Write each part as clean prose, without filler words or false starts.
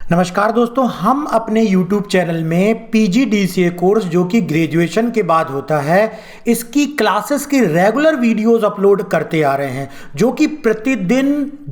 नमस्कार दोस्तों, हम अपने YouTube चैनल में PGDCA कोर्स जो कि ग्रेजुएशन के बाद होता है, इसकी क्लासेस की रेगुलर वीडियोस अपलोड करते आ रहे हैं जो कि प्रतिदिन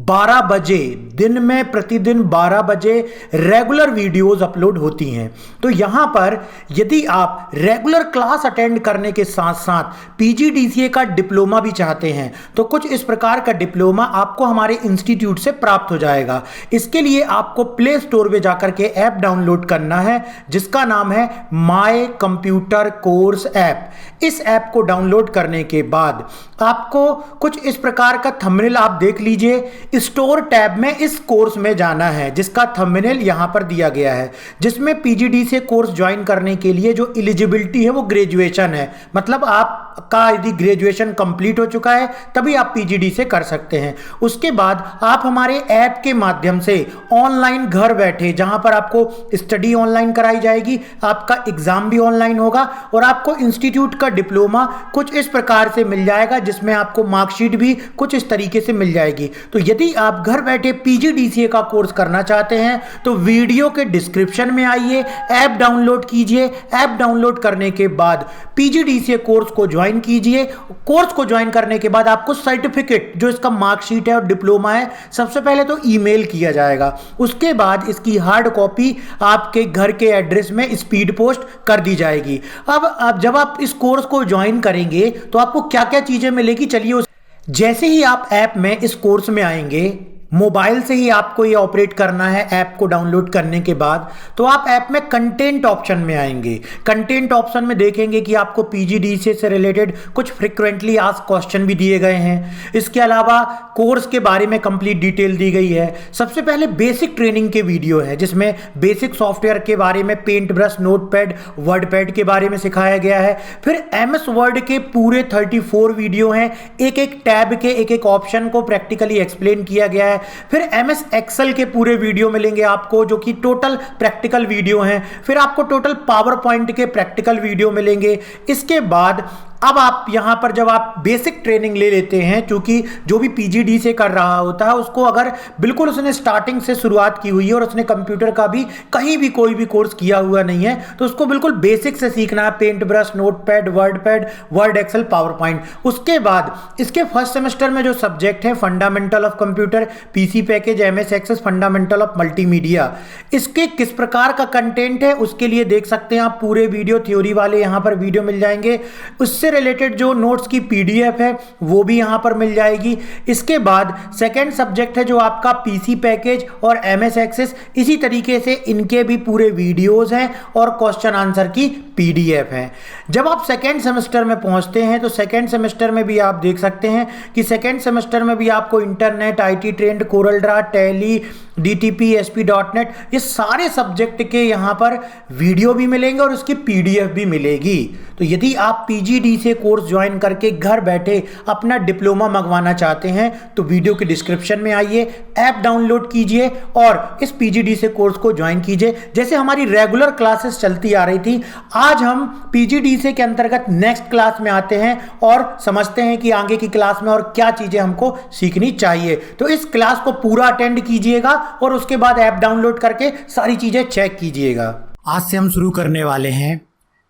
12 बजे दिन में प्रतिदिन 12 बजे रेगुलर वीडियोस अपलोड होती हैं। तो यहाँ पर यदि आप रेगुलर क्लास अटेंड करने के साथ साथ PGDCA का डिप्लोमा भी चाहते हैं तो कुछ इस प्रकार का डिप्लोमा आपको हमारे इंस्टीट्यूट से प्राप्त हो जाएगा। इसके लिए आपको प्ले स्टोर में जाकर के ऐप डाउनलोड करना है जिसका नाम है माय कंप्यूटर कोर्स ऐप। इस ऐप को डाउनलोड करने के बाद आपको कुछ इस प्रकार का थंबनेल आप देख लीजिए। स्टोर टैब में इस कोर्स में जाना है जिसका थंबनेल यहां पर दिया गया है, जिसमें PGDCA कोर्स ज्वाइन करने के लिए जो एलिजिबिलिटी है वो ग्रेजुएशन है। मतलब आपका यदि ग्रेजुएशन कंप्लीट हो चुका है तभी आप PGDCA कर सकते हैं। उसके बाद आप हमारे ऐप के माध्यम से ऑनलाइन घर बैठे, जहां पर आपको स्टडी ऑनलाइन कराई जाएगी, आपका एग्जाम भी ऑनलाइन होगा और आपको इंस्टीट्यूट का डिप्लोमा कुछ इस प्रकार से मिल जाएगा जिसमें आपको मार्कशीट भी कुछ इस तरीके से मिल जाएगी। तो यदि आप घर बैठे PGDCA का कोर्स करना चाहते हैं तो वीडियो के डिस्क्रिप्शन में आइए, ऐप डाउनलोड कीजिए। ऐप डाउनलोड करने के बाद PGDCA कोर्स को ज्वाइन कीजिए। कोर्स को ज्वाइन करने के बाद आपको सर्टिफिकेट जो इसका मार्कशीट है और डिप्लोमा है, सबसे पहले तो ईमेल किया जाएगा। उसके बाद इसकी हार्ड कॉपी आपके घर के एड्रेस में स्पीड पोस्ट कर दी जाएगी। अब जब आप इस कोर्स को ज्वाइन करेंगे तो आपको क्या क्या चीजें मिलेगी, चलिए जैसे ही आप ऐप में इस कोर्स में आएंगे, मोबाइल से ही आपको ये ऑपरेट करना है। ऐप को डाउनलोड करने के बाद तो आप ऐप में कंटेंट ऑप्शन में आएंगे। कंटेंट ऑप्शन में देखेंगे कि आपको PGDCA से रिलेटेड कुछ फ्रिक्वेंटली आस्क्ड क्वेश्चन भी दिए गए हैं। इसके अलावा कोर्स के बारे में कंप्लीट डिटेल दी गई है। सबसे पहले बेसिक ट्रेनिंग के वीडियो है जिसमें बेसिक सॉफ्टवेयर के बारे में, पेंट ब्रश, नोटपैड, वर्डपैड के बारे में सिखाया गया है। फिर MS वर्ड के पूरे 34 वीडियो हैं। एक एक टैब के एक एक ऑप्शन को प्रैक्टिकली एक्सप्लेन किया गया है। फिर MS एक्सेल के पूरे वीडियो मिलेंगे आपको जो कि टोटल प्रैक्टिकल वीडियो हैं। फिर आपको टोटल पावर पॉइंट के प्रैक्टिकल वीडियो मिलेंगे। इसके बाद अब आप यहां पर जब आप बेसिक ट्रेनिंग ले लेते हैं, क्योंकि जो भी PGDCA कर रहा होता है उसको अगर बिल्कुल उसने स्टार्टिंग से शुरुआत की हुई है और उसने कंप्यूटर का भी कहीं भी कोई भी कोर्स किया हुआ नहीं है तो उसको बिल्कुल बेसिक से सीखना है। Paint brush, notepad, word, excel, power point. उसके बाद इसके फर्स्ट सेमेस्टर में जो सब्जेक्ट है fundamental of computer, PC package, MS access, fundamental of multimedia, इसके किस प्रकार का कंटेंट है उसके लिए देख सकते हैं आप पूरे वीडियो, थ्योरी वाले यहां पर वीडियो मिल जाएंगे। उससे रिलेटेड जो नोट्स की PDF है वो भी यहां पर मिल जाएगी। इसके बाद सेकंड सब्जेक्ट है जो आपका PC पैकेज और MS एक्सेस, इसी तरीके से इनके भी पूरे वीडियोस हैं और क्वेश्चन आंसर की PDF है। जब आप सेकंड सेमेस्टर में पहुंचते हैं तो सेकंड सेमेस्टर में भी आप देख सकते हैं कि सेकंड सेमेस्टर में भी आपको internet, IT trend, Corel Draw, tally, DTP, ASP.NET, ये सारे सब्जेक्ट के यहां पर वीडियो भी मिलेंगे और उसकी PDF भी मिलेगी। तो यदि आप PGDCA कोर्स ज्वाइन करके घर बैठे अपना डिप्लोमा मंगवाना चाहते हैं तो वीडियो के डिस्क्रिप्शन में आइए, ऐप डाउनलोड कीजिए और इस PGDCA कोर्स को ज्वाइन कीजिए। जैसे हमारी रेगुलर क्लासेस चलती आ रही थी, आज हम PGDCA के अंतर्गत नेक्स्ट क्लास में आते हैं और समझते हैं कि आगे की क्लास में और क्या चीजें हमको सीखनी चाहिए। तो इस क्लास को पूरा अटेंड कीजिएगा और उसके बाद ऐप डाउनलोड करके सारी चीजें चेक कीजिएगा। आज से हम शुरू करने वाले हैं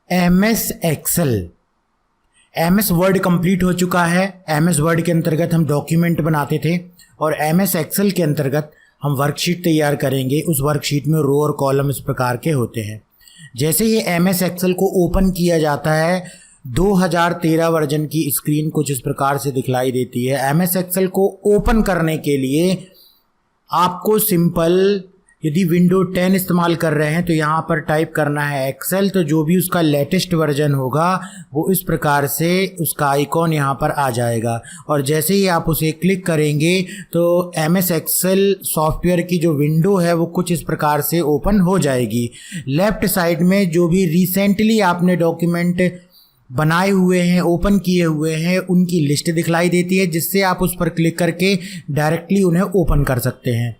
MS excel. MS word complete हो चुका है। MS वर्ड के अंतर्गत हम डॉक्यूमेंट बनाते थे और MS एक्सेल के अंतर्गत हम वर्कशीट तैयार करेंगे। उस वर्कशीट में रो और कॉलम इस प्रकार के होते हैं। जैसे ये MS एक्सेल को ओपन किया जाता है, 2013 वर्जन की स्क्रीन कुछ इस प्रकार से दिखलाई देती है। MS एक्सेल को ओपन करने के लिए आपको सिंपल, यदि विंडो 10 इस्तेमाल कर रहे हैं तो यहाँ पर टाइप करना है एक्सेल, तो जो भी उसका लेटेस्ट वर्जन होगा वो इस प्रकार से उसका आइकॉन यहाँ पर आ जाएगा और जैसे ही आप उसे क्लिक करेंगे तो MS एक्सेल सॉफ्टवेयर की जो विंडो है वो कुछ इस प्रकार से ओपन हो जाएगी। लेफ्ट साइड में जो भी रिसेंटली आपने डॉक्यूमेंट बनाए हुए हैं, ओपन किए हुए हैं, उनकी लिस्ट दिखलाई देती है जिससे आप उस पर क्लिक करके डायरेक्टली उन्हें ओपन कर सकते हैं।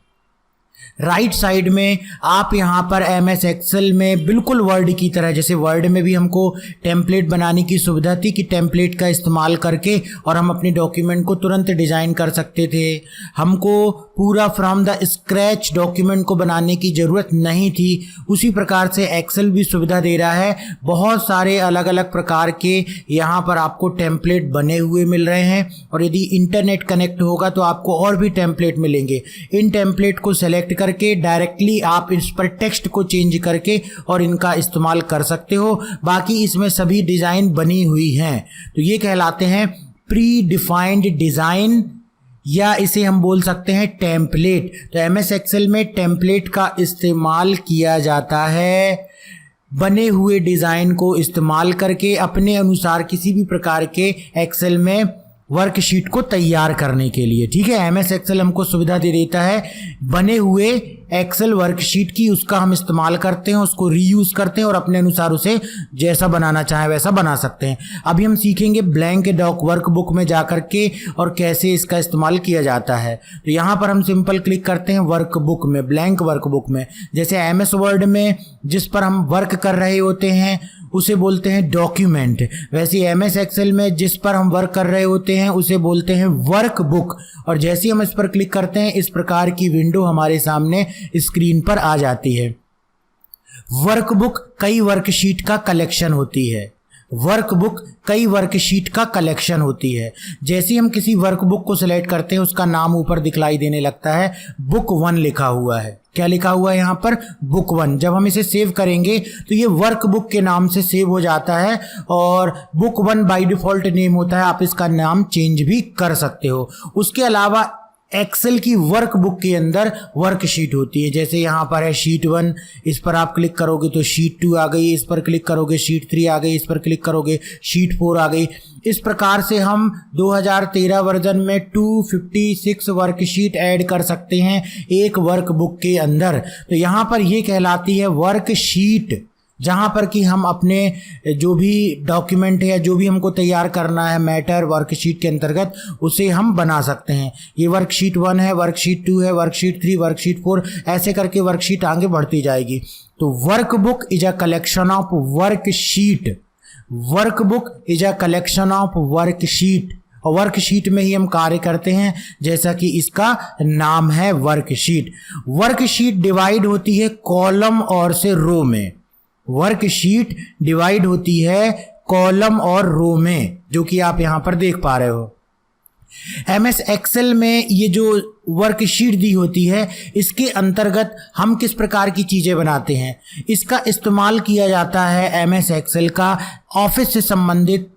राइट साइड में आप यहाँ पर MS एक्सेल में बिल्कुल वर्ड की तरह, जैसे वर्ड में भी हमको टेम्पलेट बनाने की सुविधा थी कि टेम्पलेट का इस्तेमाल करके और हम अपने डॉक्यूमेंट को तुरंत डिज़ाइन कर सकते थे, हमको पूरा फ्रॉम द स्क्रैच डॉक्यूमेंट को बनाने की ज़रूरत नहीं थी। उसी प्रकार से एक्सेल भी सुविधा दे रहा है। बहुत सारे अलग अलग प्रकार के यहाँ पर आपको टेम्पलेट बने हुए मिल रहे हैं और यदि इंटरनेट कनेक्ट होगा तो आपको और भी टेम्पलेट मिलेंगे। इन टेम्पलेट को सेलेक्ट करके डायरेक्टली आप इस पर टेक्स्ट को चेंज करके और इनका इस्तेमाल कर सकते हो। बाकी इसमें सभी डिज़ाइन बनी हुई हैं, तो ये कहलाते हैं प्री डिफाइंड डिज़ाइन, या इसे हम बोल सकते हैं टेम्पलेट। तो MS एक्सेल में टेम्पलेट का इस्तेमाल किया जाता है बने हुए डिज़ाइन को इस्तेमाल करके अपने अनुसार किसी भी प्रकार के एक्सेल में वर्कशीट को तैयार करने के लिए। ठीक है, MS एक्सेल हमको सुविधा दे देता है बने हुए एक्सेल वर्कशीट की, उसका हम इस्तेमाल करते हैं, उसको रीयूज़ करते हैं और अपने अनुसार उसे जैसा बनाना चाहें वैसा बना सकते हैं। अभी हम सीखेंगे ब्लैंक डॉक वर्कबुक में जाकर के और कैसे इसका इस्तेमाल किया जाता है। तो यहाँ पर हम सिंपल क्लिक करते हैं वर्कबुक में, ब्लैंक वर्कबुक में। जैसे MS वर्ड में जिस पर हम वर्क कर रहे होते हैं उसे बोलते हैं डॉक्यूमेंट, वैसे MS एक्सेल में जिस पर हम वर्क कर रहे होते हैं उसे बोलते हैं वर्कबुक। और जैसे ही हम इस पर क्लिक करते हैं इस प्रकार की विंडो हमारे सामने स्क्रीन पर आ जाती है। वर्कबुक कई वर्कशीट का कलेक्शन होती है। वर्कबुक कई वर्कशीट का कलेक्शन होती है। जैसे हम किसी वर्कबुक को सिलेक्ट करते हैं उसका नाम ऊपर दिखलाई देने लगता है, बुक 1 लिखा हुआ है। क्या लिखा हुआ है यहाँ पर? बुक 1। जब हम इसे सेव करेंगे तो ये वर्कबुक के नाम से सेव हो जाता है और बुक 1 बाय डिफ़ॉल्ट नेम होता है, आप इसका नाम चेंज भी कर सकते हो। उसके अलावा एक्सेल की वर्कबुक के अंदर वर्कशीट होती है। जैसे यहाँ पर है शीट 1, इस पर आप क्लिक करोगे तो शीट 2 आ गई, इस पर क्लिक करोगे शीट 3 आ गई, इस पर क्लिक करोगे शीट 4 आ गई। इस प्रकार से हम 2013 वर्जन में 256 वर्कशीट ऐड कर सकते हैं एक वर्कबुक के अंदर। तो यहाँ पर ये कहलाती है वर्कशीट, जहाँ पर कि हम अपने जो भी डॉक्यूमेंट है या जो भी हमको तैयार करना है मैटर वर्कशीट के अंतर्गत उसे हम बना सकते हैं। ये वर्कशीट 1 है, वर्कशीट 2 है, वर्कशीट 3, वर्कशीट 4, ऐसे करके वर्कशीट आगे बढ़ती जाएगी। तो workbook is a collection of worksheet. Workbook is a collection of worksheet, और वर्कशीट में ही हम कार्य करते हैं जैसा कि इसका नाम है वर्कशीट। वर्कशीट डिवाइड होती है कॉलम और से रो में। वर्कशीट डिवाइड होती है कॉलम और रो में, जो कि आप यहां पर देख पा रहे हो। MS एक्सेल में ये जो वर्कशीट दी होती है इसके अंतर्गत हम किस प्रकार की चीज़ें बनाते हैं, इसका इस्तेमाल किया जाता है MS एक्सेल का ऑफिस से संबंधित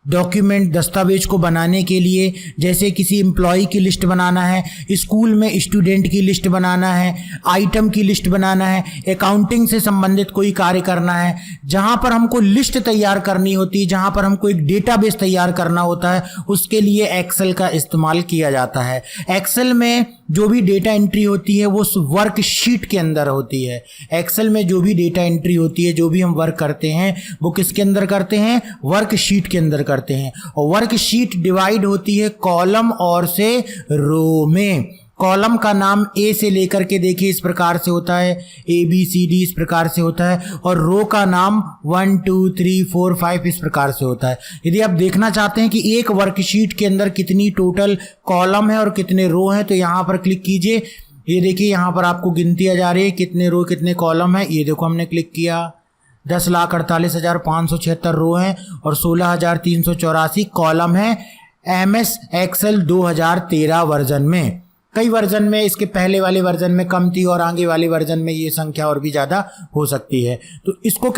डॉक्यूमेंट दस्तावेज को बनाने के लिए। जैसे किसी एम्प्लॉय की लिस्ट बनाना है, स्कूल में स्टूडेंट की लिस्ट बनाना है, आइटम की लिस्ट बनाना है, अकाउंटिंग से संबंधित कोई कार्य करना है, जहां पर हमको लिस्ट तैयार करनी होती है, जहां पर हमको एक डेटाबेस तैयार करना होता है, उसके लिए एक्सेल का इस्तेमाल किया जाता है। एक्सेल में जो भी डेटा एंट्री होती है वो वर्कशीट के अंदर होती है। एक्सेल में जो भी डेटा एंट्री होती है, जो भी हम वर्क करते हैं वो किसके अंदर करते हैं? वर्कशीट के अंदर करते हैं। और वर्कशीट डिवाइड होती है कॉलम और से रो में। कॉलम का नाम ए से लेकर के देखिए इस प्रकार से होता है, ABCD इस प्रकार से होता है, और रो का नाम 1 2 3 4 5 इस प्रकार से होता है। यदि आप देखना चाहते हैं कि एक वर्कशीट के अंदर कितनी टोटल कॉलम है और कितने रो हैं, तो यहाँ पर क्लिक कीजिए। ये देखिए यहाँ पर आपको गिनती आ जा रही है कितने रो कितने कॉलम है। ये देखो हमने क्लिक किया, 10,48,576 रो हैं और 16,384 कॉलम है MS एक्सेल 2013 वर्जन में। कई वर्जन में इसके पहले वाले वर्जन में कम थी और आगे वाले वर्जन में ये संख्या और भी ज़्यादा हो सकती है। तो इसको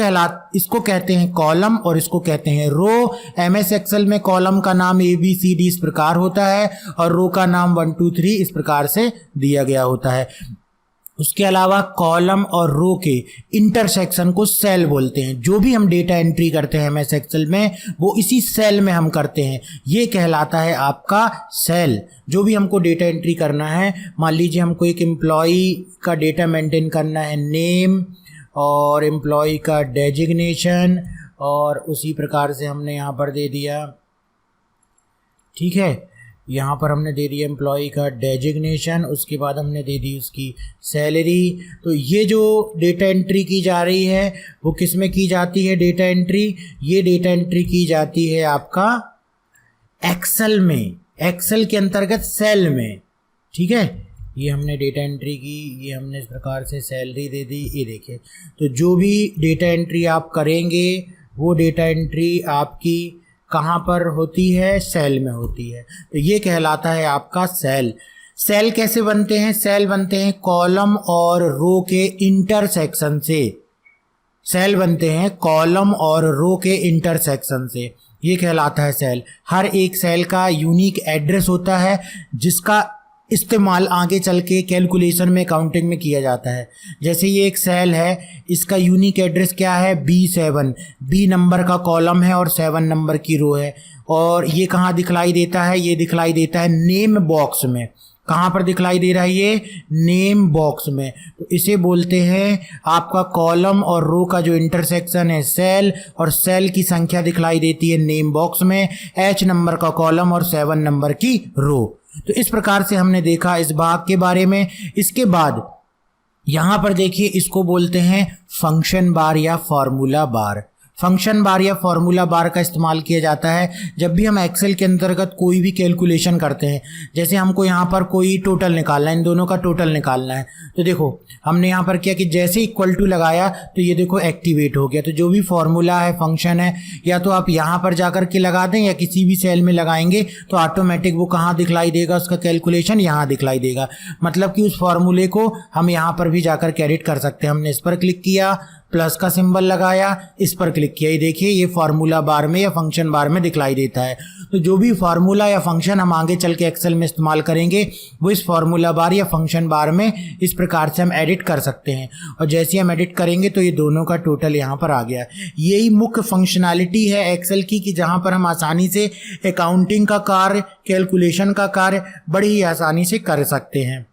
कहते हैं कॉलम और इसको कहते हैं रो। MS एक्सेल में कॉलम का नाम ABCD इस प्रकार होता है और रो का नाम 1 2 3 इस प्रकार से दिया गया होता है। उसके अलावा कॉलम और रो के इंटरसेक्शन को सेल बोलते हैं। जो भी हम डेटा एंट्री करते हैं MS एक्सेल में वो इसी सेल में हम करते हैं, ये कहलाता है आपका सेल। जो भी हमको डेटा एंट्री करना है, मान लीजिए हमको एक एम्प्लॉय का डेटा मेंटेन करना है, नेम और एम्प्लॉय का डेजिग्नेशन, और उसी प्रकार से हमने यहाँ पर दे दिया। ठीक है, यहाँ पर हमने दे दिया एम्प्लॉय का डेजिग्नेशन, उसके बाद हमने दे दी उसकी सैलरी। तो ये जो डेटा एंट्री की जा रही है वो किस में की जाती है डेटा एंट्री? ये डेटा एंट्री की जाती है आपका एक्सेल में, एक्सेल के अंतर्गत सेल में। ठीक है, ये हमने डेटा एंट्री की, ये हमने इस प्रकार से सैलरी दे दी। ये देखिए, तो जो भी डेटा एंट्री आप करेंगे वो डेटा एंट्री आपकी कहाँ पर होती है? सेल में होती है। तो ये कहलाता है आपका सेल। सेल कैसे बनते हैं? सेल बनते हैं कॉलम और रो के इंटरसेक्शन से। सेल बनते हैं कॉलम और रो के इंटरसेक्शन से, ये कहलाता है सेल। हर एक सेल का यूनिक एड्रेस होता है जिसका इस्तेमाल आगे चल के कैलकुलेशन में, अकाउंटिंग में किया जाता है। जैसे ये एक सेल है, इसका यूनिक एड्रेस क्या है? B7। B नंबर का कॉलम है और 7 नंबर की रो है। और ये कहाँ दिखलाई देता है? ये दिखलाई देता है नेम बॉक्स में। कहाँ पर दिखलाई दे रहा है ये? नेम बॉक्स में। तो इसे बोलते हैं आपका कॉलम और रो का जो इंटरसेक्शन है सेल, और सेल की संख्या दिखलाई देती है नेम बॉक्स में। H नंबर का कॉलम और 7 नंबर की रो। तो इस प्रकार से हमने देखा इस भाग के बारे में। इसके बाद यहाँ पर देखिए, इसको बोलते हैं फंक्शन बार या फॉर्मूला बार। फंक्शन बार या फॉर्मूला बार का इस्तेमाल किया जाता है जब भी हम एक्सेल के अंतर्गत कोई भी कैलकुलेशन करते हैं। जैसे हमको यहाँ पर कोई टोटल निकालना है, इन दोनों का टोटल निकालना है। तो देखो हमने यहाँ पर क्या कि जैसे इक्वल टू लगाया तो ये देखो एक्टिवेट हो गया। तो जो भी फॉर्मूला है, फंक्शन है, या तो आप यहाँ पर जाकर के लगा दें या किसी भी सेल में लगाएंगे तो ऑटोमेटिक वो कहाँ दिखलाई देगा? उसका कैलकुलेशन यहाँ दिखलाई देगा। मतलब कि उस फॉर्मूले को हम यहाँ पर भी जाकर कैरिट कर सकते हैं। हमने इस पर क्लिक किया, प्लस का सिंबल लगाया, इस पर क्लिक किया, ये देखिए ये फार्मूला बार में या फंक्शन बार में दिखलाई देता है। तो जो भी फार्मूला या फंक्शन हम आगे चल के एक्सेल में इस्तेमाल करेंगे वो इस फार्मूला बार या फंक्शन बार में इस प्रकार से हम एडिट कर सकते हैं। और जैसे हम एडिट करेंगे तो ये दोनों का टोटल यहाँ पर आ गया। यही मुख्य फंक्शनैलिटी है एक्सेल की कि जहाँ पर हम आसानी से अकाउंटिंग का कार्य, कैलकुलेशन का कार्य बड़ी ही आसानी से कर सकते हैं।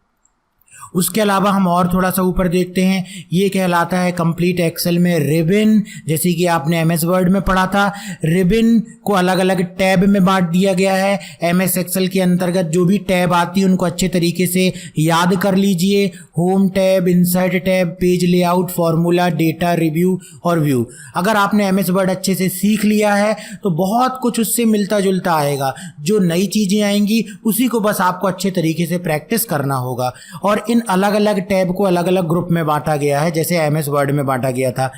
उसके अलावा हम और थोड़ा सा ऊपर देखते हैं, ये कहलाता है कंप्लीट एक्सेल में रिबन। जैसे कि आपने एमएस वर्ड में पढ़ा था, रिबन को अलग अलग टैब में बांट दिया गया है। एमएस एक्सेल के अंतर्गत जो भी टैब आती है उनको अच्छे तरीके से याद कर लीजिए। Home tab, insert tab, page layout, formula, data, review और व्यू। अगर आपने एमएस वर्ड अच्छे से सीख लिया है तो बहुत कुछ उससे मिलता जुलता आएगा। जो नई चीज़ें आएंगी उसी को बस आपको अच्छे तरीके से प्रैक्टिस करना होगा। और इन अलग अलग टैब को अलग अलग ग्रुप में बांटा गया है, जैसे एमएस वर्ड में बांटा गया था।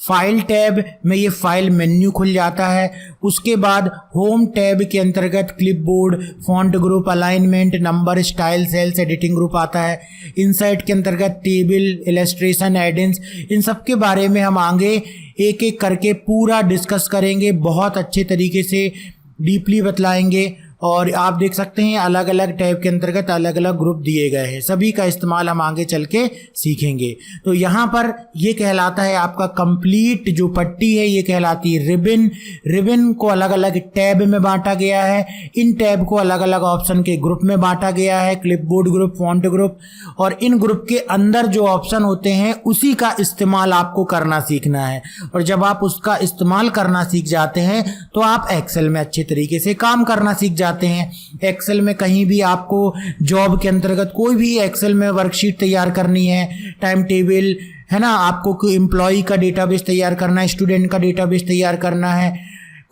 फाइल टैब में ये फाइल मेन्यू खुल जाता है। उसके बाद होम टैब के अंतर्गत clipboard, font group, alignment, number, style, cells, editing group आता है। इंसर्ट के अंतर्गत टेबल, इलस्ट्रेशन, एडिंग्स, इन सब के बारे में हम आगे एक एक करके पूरा डिस्कस करेंगे, बहुत अच्छे तरीके से डीपली बतलाएंगे। और आप देख सकते हैं अलग अलग टैब के अंतर्गत अलग अलग ग्रुप दिए गए हैं, सभी का इस्तेमाल हम आगे चल के सीखेंगे। तो यहाँ पर ये कहलाता है आपका कंप्लीट जो पट्टी है ये कहलाती है रिबन। रिबन को अलग अलग टैब में बांटा गया है। इन टैब को अलग अलग ऑप्शन के ग्रुप में बांटा गया है, क्लिपबोर्ड ग्रुप, फॉन्ट ग्रुप। और इन ग्रुप के अंदर जो ऑप्शन होते हैं उसी का इस्तेमाल आपको करना सीखना है। और जब आप उसका इस्तेमाल करना सीख जाते हैं तो आप एक्सेल में अच्छे तरीके से काम करना सीख जाते हैं। एक्सेल में कहीं भी आपको जॉब के अंतर्गत कोई भी एक्सेल में वर्कशीट तैयार करनी है, टाइम टेबल है ना, आपको कोई एम्प्लॉय का डेटाबेस तैयार करना है, स्टूडेंट का डेटाबेस तैयार करना है,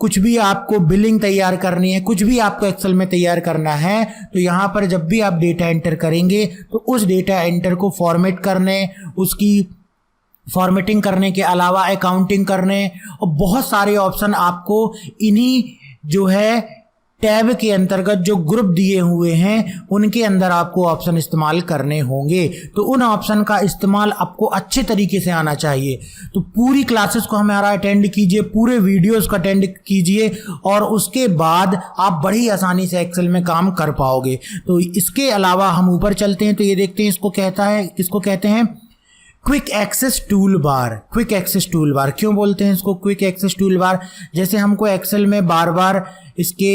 कुछ भी आपको बिलिंग तैयार करनी है, कुछ भी आपको एक्सेल में तैयार करना है, तो यहाँ पर जब भी आप डेटा एंटर करेंगे तो उस डेटा एंटर को फॉर्मेट करने, उसकी फॉर्मेटिंग करने के अलावा अकाउंटिंग करने और बहुत सारे ऑप्शन आपको इन्हीं जो है टैब के अंतर्गत जो ग्रुप दिए हुए हैं उनके अंदर आपको ऑप्शन इस्तेमाल करने होंगे। तो उन ऑप्शन का इस्तेमाल आपको अच्छे तरीके से आना चाहिए। तो पूरी क्लासेस को हमारा अटेंड कीजिए, पूरे वीडियोस को अटेंड कीजिए और उसके बाद आप बड़ी आसानी से एक्सेल में काम कर पाओगे। तो इसके अलावा हम ऊपर चलते हैं तो ये देखते हैं इसको कहते हैं quick access tool bar. Quick access tool bar क्यों बोलते हैं इसको क्विक एक्सेस टूल बार? जैसे हमको एक्सेल में बार बार इसके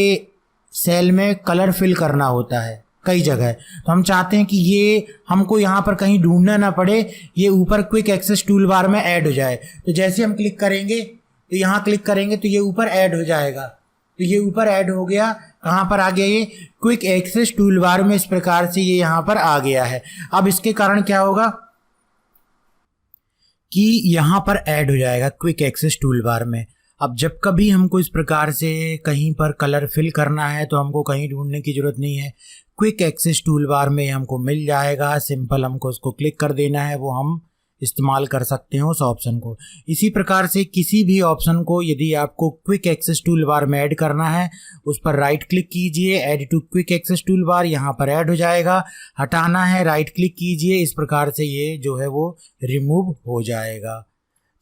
सेल में कलर फिल करना होता है कई जगह, तो हम चाहते हैं कि ये हमको यहाँ पर कहीं ढूंढना ना पड़े, ये ऊपर क्विक एक्सेस टूल बार में ऐड हो जाए। तो जैसे हम क्लिक करेंगे तो यहाँ क्लिक करेंगे तो ये ऊपर ऐड हो जाएगा। तो ये ऊपर ऐड हो गया, कहाँ पर आ गया ये क्विक एक्सेस टूल बार में, इस प्रकार से ये यहाँ पर आ गया है। अब इसके कारण क्या होगा कि यहाँ पर ऐड हो जाएगा क्विक एक्सेस टूल बार में। अब जब कभी हमको इस प्रकार से कहीं पर कलर फिल करना है तो हमको कहीं ढूंढने की ज़रूरत नहीं है, क्विक एक्सेस टूल बार में हमको मिल जाएगा। सिंपल हमको उसको क्लिक कर देना है, वो हम इस्तेमाल कर सकते हैं उस ऑप्शन को। इसी प्रकार से किसी भी ऑप्शन को यदि आपको क्विक एक्सेस टूल बार में ऐड करना है, उस पर राइट क्लिक कीजिए, add to quick access tool bar, यहाँ पर ऐड हो जाएगा। हटाना है, राइट क्लिक कीजिए, इस प्रकार से ये जो है वो रिमूव हो जाएगा।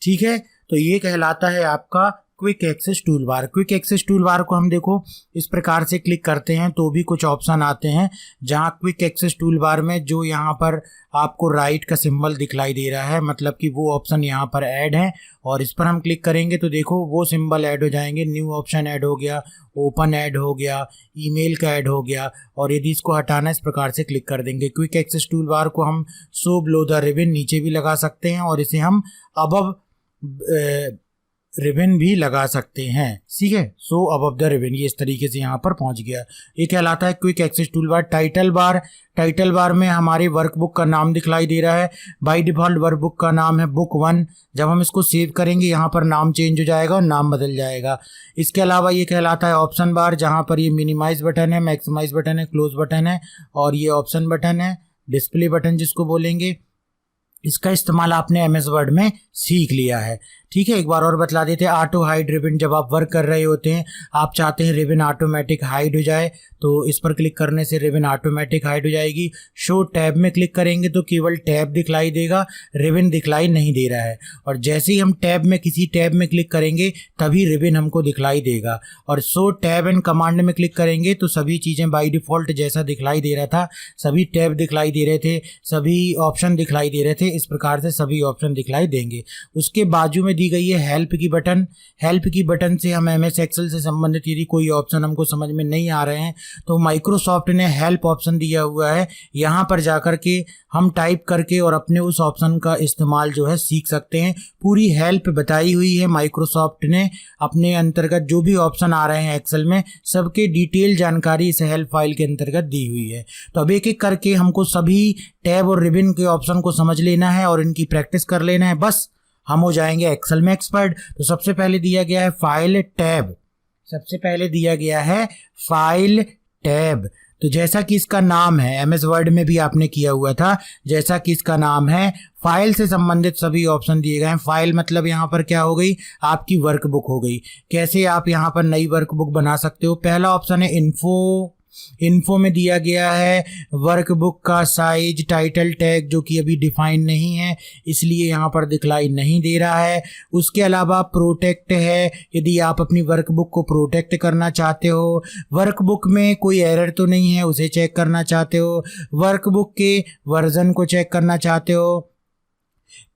ठीक है, तो ये कहलाता है आपका quick access tool bar. Quick access tool bar को हम देखो इस प्रकार से क्लिक करते हैं तो भी कुछ ऑप्शन आते हैं, जहां क्विक एक्सेस टूल बार में जो यहाँ पर आपको राइट का सिंबल दिखलाई दे रहा है, मतलब कि वो ऑप्शन यहाँ पर ऐड है, और इस पर हम क्लिक करेंगे तो देखो वो सिंबल ऐड हो जाएंगे। न्यू ऑप्शन ऐड हो गया, ओपन ऐड हो गया, ईमेल का ऐड हो गया। और यदि इसको हटाना इस प्रकार से क्लिक कर देंगे। क्विक एक्सेस टूल बार को हम शो बिलो द रिबन नीचे भी लगा सकते हैं, और इसे हम अबव रिबन भी लगा सकते हैं। ठीक है, सो अबव द रिबन, ये इस तरीके से यहाँ पर पहुँच गया। ये कहलाता है quick access tool bar. Title bar में हमारी वर्कबुक का नाम दिखलाई दे रहा है। बाय डिफ़ॉल्ट वर्कबुक का नाम है बुक 1। जब हम इसको सेव करेंगे यहाँ पर नाम चेंज हो जाएगा और नाम बदल जाएगा। इसके अलावा ये कहलाता है ऑप्शन बार, जहाँ पर ये मिनिमाइज बटन है, मैक्सिमाइज बटन है, क्लोज बटन है, और ये ऑप्शन बटन है, डिस्प्ले बटन जिसको बोलेंगे। इसका इस्तेमाल आपने एमएस वर्ड में सीख लिया है। ठीक है, एक बार और बतला देते हैं। ऑटो हाइड रिबन, जब आप वर्क कर रहे होते हैं, आप चाहते हैं रिबन ऑटोमेटिक हाइड हो जाए, तो इस पर क्लिक करने से रिबन ऑटोमेटिक हाइड हो जाएगी। शो टैब में क्लिक करेंगे तो केवल टैब दिखलाई देगा, रिबन दिखलाई नहीं दे रहा है। और जैसे ही हम टैब में किसी टैब में क्लिक करेंगे तभी रिबन हमको दिखलाई देगा। और शो टैब एंड कमांड में क्लिक करेंगे तो सभी चीज़ें बाई डिफ़ॉल्ट जैसा दिखलाई दे रहा था, सभी टैब दिखलाई दे रहे थे, सभी ऑप्शन दिखलाई दे रहे थे, इस प्रकार से सभी ऑप्शन दिखलाई देंगे। उसके बाजू में दी गई है हेल्प की बटन। हेल्प की बटन से हम एमएस एक्सेल से संबंधित यदि कोई ऑप्शन हमको समझ में नहीं आ रहे हैं तो माइक्रोसॉफ्ट ने हेल्प ऑप्शन दिया हुआ है, यहाँ पर जाकर के हम टाइप करके और अपने उस ऑप्शन का इस्तेमाल जो है सीख सकते हैं। पूरी हेल्प बताई हुई है माइक्रोसॉफ्ट ने अपने अंतर्गत, जो भी ऑप्शन आ रहे हैं एक्सेल में सबके डिटेल जानकारी इस हेल्प फाइल के अंतर्गत दी हुई है। तो अब एक एक करके हमको सभी टैब और रिबन के ऑप्शन को समझ लेना है और इनकी प्रैक्टिस कर लेना है, बस हम हो जाएंगे एक्सेल में एक्सपर्ट। तो सबसे पहले दिया गया है फाइल टैब, सबसे पहले दिया गया है फाइल टैब। तो जैसा कि इसका नाम है, एमएस वर्ड में भी आपने किया हुआ था, जैसा कि इसका नाम है, फाइल से संबंधित सभी ऑप्शन दिए गए हैं। फाइल मतलब यहाँ पर क्या हो गई, आपकी वर्कबुक हो गई। कैसे आप यहाँ पर नई वर्कबुक बना सकते हो। पहला ऑप्शन है इन्फो में दिया गया है वर्कबुक का साइज, टाइटल टैग जो कि अभी डिफाइन नहीं है इसलिए यहाँ पर दिखलाई नहीं दे रहा है। उसके अलावा प्रोटेक्ट है, यदि आप अपनी वर्कबुक को प्रोटेक्ट करना चाहते हो, वर्कबुक में कोई एरर तो नहीं है उसे चेक करना चाहते हो, वर्कबुक के वर्जन को चेक करना चाहते हो।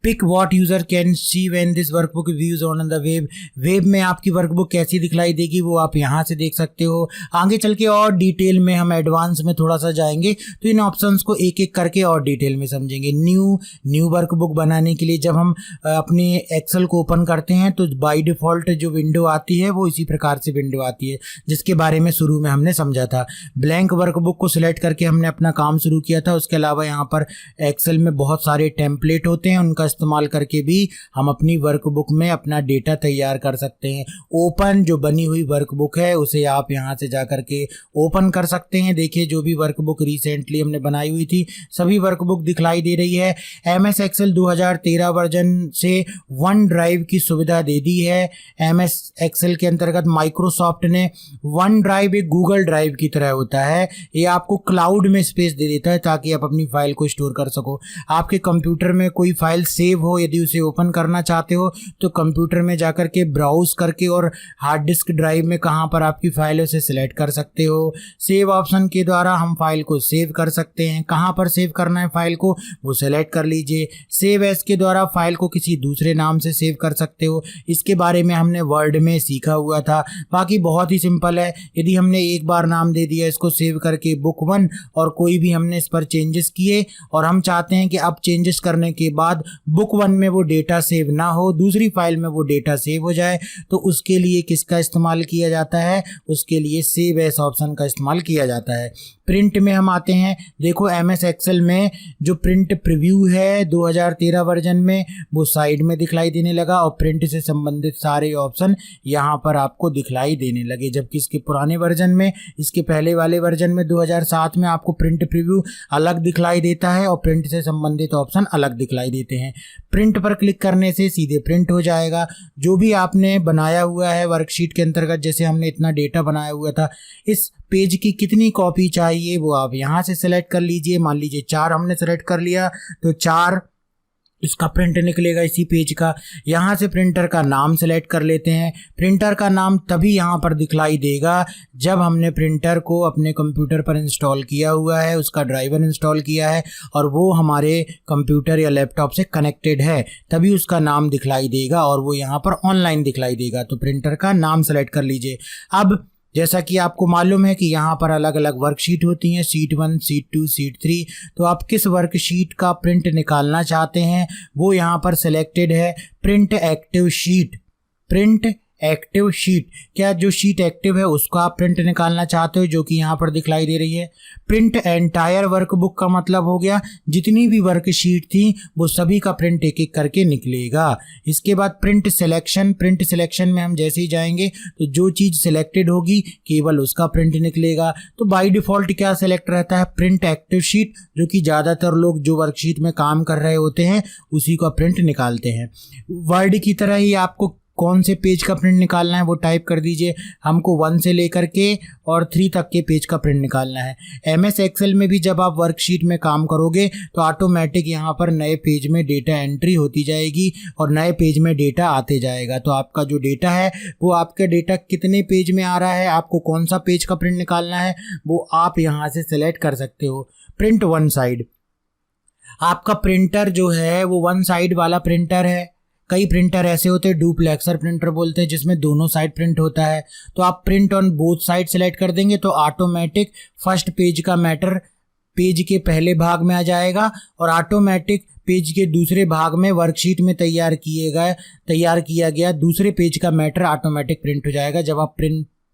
Pick what user can see when this workbook views on the web, web में आपकी वर्कबुक कैसी दिखलाई देगी वो आप यहाँ से देख सकते हो। आगे चल के और डिटेल में हम एडवांस में थोड़ा सा जाएंगे तो इन ऑप्शंस को एक एक करके और डिटेल में समझेंगे। न्यू वर्कबुक बनाने के लिए जब हम अपने एक्सेल को ओपन करते हैं तो बाय डिफ़ॉल्ट जो विंडो आती है वो इसी प्रकार से विंडो आती है जिसके बारे में शुरू में हमने समझा था। ब्लैंक वर्कबुक को सिलेक्ट करके हमने अपना काम शुरू किया था। उसके अलावा यहाँ पर एक्सेल में बहुत सारे टेम्पलेट होते हैं, उनका इस्तेमाल करके भी हम अपनी वर्कबुक में अपना डेटा तैयार कर सकते हैं। ओपन जो बनी हुई वर्कबुक है उसे आप यहाँ से जा करके ओपन कर सकते हैं। देखिए जो भी वर्कबुक रिसेंटली हमने बनाई हुई थी सभी वर्कबुक दिखलाई दे रही है। एमएस एक्सेल 2013 वर्जन से वन ड्राइव की सुविधा दे दी है। एमएस एक्सेल के अंतर्गत माइक्रोसॉफ्ट ने वन ड्राइव एक गूगल ड्राइव की तरह होता है, ये आपको क्लाउड में स्पेस दे देता है ताकि आप अपनी फाइल को स्टोर कर सको। आपके कंप्यूटर में कोई फाइल सेव हो, यदि उसे ओपन करना चाहते हो तो कंप्यूटर में जाकर के ब्राउज करके और हार्ड डिस्क ड्राइव में कहाँ पर आपकी फाइल है उसे सिलेक्ट कर सकते हो। सेव ऑप्शन के द्वारा हम फाइल को सेव कर सकते हैं। कहाँ पर सेव करना है फाइल को वो सिलेक्ट कर लीजिए। सेव एज के द्वारा फाइल को किसी दूसरे नाम से सेव कर सकते हो। इसके बारे में हमने वर्ड में सीखा हुआ था। बाकी बहुत ही सिंपल है, यदि हमने एक बार नाम दे दिया इसको सेव करके बुक 1 और कोई भी हमने इस पर चेंजेस किए और हम चाहते हैं कि अब चेंजेस करने के बाद बुक 1 में वो डेटा सेव ना हो, दूसरी फाइल में वो डेटा सेव हो जाए, तो उसके लिए किसका इस्तेमाल किया जाता है, उसके लिए सेव एज ऑप्शन का इस्तेमाल किया जाता है। प्रिंट में हम आते हैं, देखो एमएस एक्सेल में जो प्रिंट प्रीव्यू है 2013 वर्जन में वो साइड में दिखलाई देने लगा और प्रिंट से संबंधित सारे ऑप्शन यहाँ पर आपको दिखलाई देने लगे, जबकि इसके पुराने वर्जन में, इसके पहले वाले वर्जन में 2007 में आपको प्रिंट प्रीव्यू अलग दिखलाई देता है और प्रिंट से संबंधित ऑप्शन अलग दिखलाई देते हैं। प्रिंट पर क्लिक करने से सीधे प्रिंट हो जाएगा। जो भी आपने बनाया हुआ है वर्कशीट के अंतर्गत, जैसे हमने इतना डेटा बनाया हुआ था, इस पेज की कितनी कॉपी चाहिए वो आप यहाँ से सेलेक्ट कर लीजिए। मान लीजिए 4 हमने सेलेक्ट कर लिया तो 4 इसका प्रिंट निकलेगा इसी पेज का। यहाँ से प्रिंटर का नाम सेलेक्ट कर लेते हैं। प्रिंटर का नाम तभी यहाँ पर दिखलाई देगा जब हमने प्रिंटर को अपने कंप्यूटर पर इंस्टॉल किया हुआ है, उसका ड्राइवर इंस्टॉल किया है और वो हमारे कंप्यूटर या लैपटॉप से कनेक्टेड है, तभी उसका नाम दिखलाई देगा और वो यहाँ पर ऑनलाइन दिखलाई देगा। तो प्रिंटर का नाम सेलेक्ट कर लीजिए। अब जैसा कि आपको मालूम है कि यहाँ पर अलग अलग वर्कशीट होती हैं, शीट 1, शीट 2, शीट 3। तो आप किस वर्कशीट का प्रिंट निकालना चाहते हैं वो यहाँ पर सिलेक्टेड है, print active sheet. Print active sheet, क्या जो शीट एक्टिव है उसका आप प्रिंट निकालना चाहते हो, जो कि यहाँ पर दिखलाई दे रही है। प्रिंट एंटायर वर्कबुक का मतलब हो गया जितनी भी वर्कशीट थी वो सभी का प्रिंट एक एक करके निकलेगा। इसके बाद प्रिंट सिलेक्शन। प्रिंट सिलेक्शन में हम जैसे ही जाएंगे तो जो चीज़ सिलेक्टेड होगी केवल उसका प्रिंट निकलेगा। तो बाय डिफ़ॉल्ट क्या सिलेक्ट रहता है, प्रिंट एक्टिव शीट, जो कि ज़्यादातर लोग जो वर्कशीट में काम कर रहे होते हैं उसी का प्रिंट निकालते हैं। वर्ड की तरह ही आपको कौन से पेज का प्रिंट निकालना है वो टाइप कर दीजिए। हमको 1 से लेकर के और 3 तक के पेज का प्रिंट निकालना है। एमएस एक्सेल में भी जब आप वर्कशीट में काम करोगे तो ऑटोमेटिक यहाँ पर नए पेज में डेटा एंट्री होती जाएगी और नए पेज में डेटा आते जाएगा। तो आपका जो डेटा है वो आपका डेटा कितने पेज में आ रहा है, आपको कौन सा पेज का प्रिंट निकालना है वो आप यहाँ से सेलेक्ट कर सकते हो। प्रिंट 1 साइड, आपका प्रिंटर जो है वो 1 साइड वाला प्रिंटर है। कई प्रिंटर ऐसे होते हैं, डुप्लेक्सर प्रिंटर बोलते हैं, जिसमें दोनों साइड प्रिंट होता है। तो आप print on both side select कर देंगे तो ऑटोमेटिक फर्स्ट पेज का मैटर पेज के पहले भाग में आ जाएगा और ऑटोमेटिक पेज के दूसरे भाग में वर्कशीट में तैयार किया गया दूसरे पेज का मैटर ऑटोमेटिक प्रिंट हो जाएगा जब आप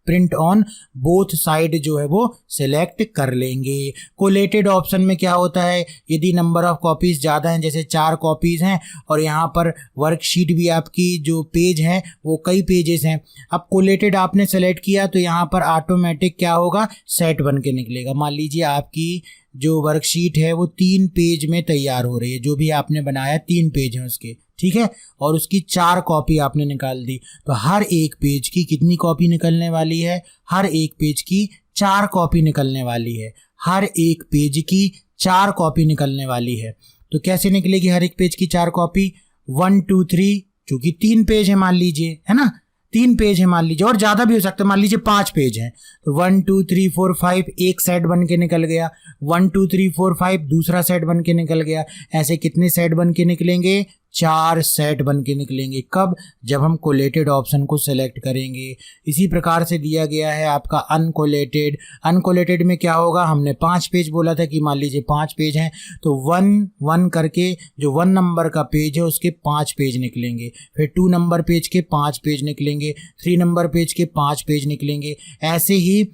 प्रिंट ऑन बोथ साइड जो है वो सिलेक्ट कर लेंगे। कोलेटेड ऑप्शन में क्या होता है, यदि नंबर ऑफ कॉपीज़ ज़्यादा हैं, जैसे 4 कॉपीज़ हैं और यहाँ पर वर्कशीट भी आपकी जो पेज है वो कई पेजेस हैं, अब कोलेटेड आपने सेलेक्ट किया तो यहाँ पर ऑटोमेटिक क्या होगा, सेट बन के निकलेगा। मान लीजिए आपकी जो वर्कशीट है वो 3 पेज में तैयार हो रही है, जो भी आपने बनाया 3 पेज हैं उसके, ठीक है, और उसकी 4 कॉपी आपने निकाल दी। तो हर एक पेज की कितनी कॉपी निकलने वाली है, हर एक पेज की 4 कॉपी निकलने वाली है। हर एक पेज की 4 कॉपी निकलने वाली है। तो कैसे निकलेगी हर एक पेज की 4 कॉपी, 1 2 3, चूँकि 3 पेज है मान लीजिए, है ना, 3 पेज है मान लीजिए, और ज़्यादा भी हो सकता है, मान लीजिए 5 पेज हैं तो 1 2 3 4 5 एक सेट बन के निकल गया, 1 2 3 4 5 दूसरा सेट बन के निकल गया। ऐसे कितने सेट बन के निकलेंगे, 4 सेट बन के निकलेंगे। कब, जब हम कोलेटेड ऑप्शन को सेलेक्ट करेंगे। इसी प्रकार से दिया गया है आपका अनकोलेटेड। अनकोलेटेड में क्या होगा, हमने 5 पेज बोला था कि मान लीजिए 5 पेज हैं तो 1 1 करके जो 1 नंबर का पेज है उसके 5 पेज निकलेंगे, फिर 2 नंबर पेज के 5 पेज निकलेंगे, 3 नंबर पेज के 5 पेज निकलेंगे। ऐसे ही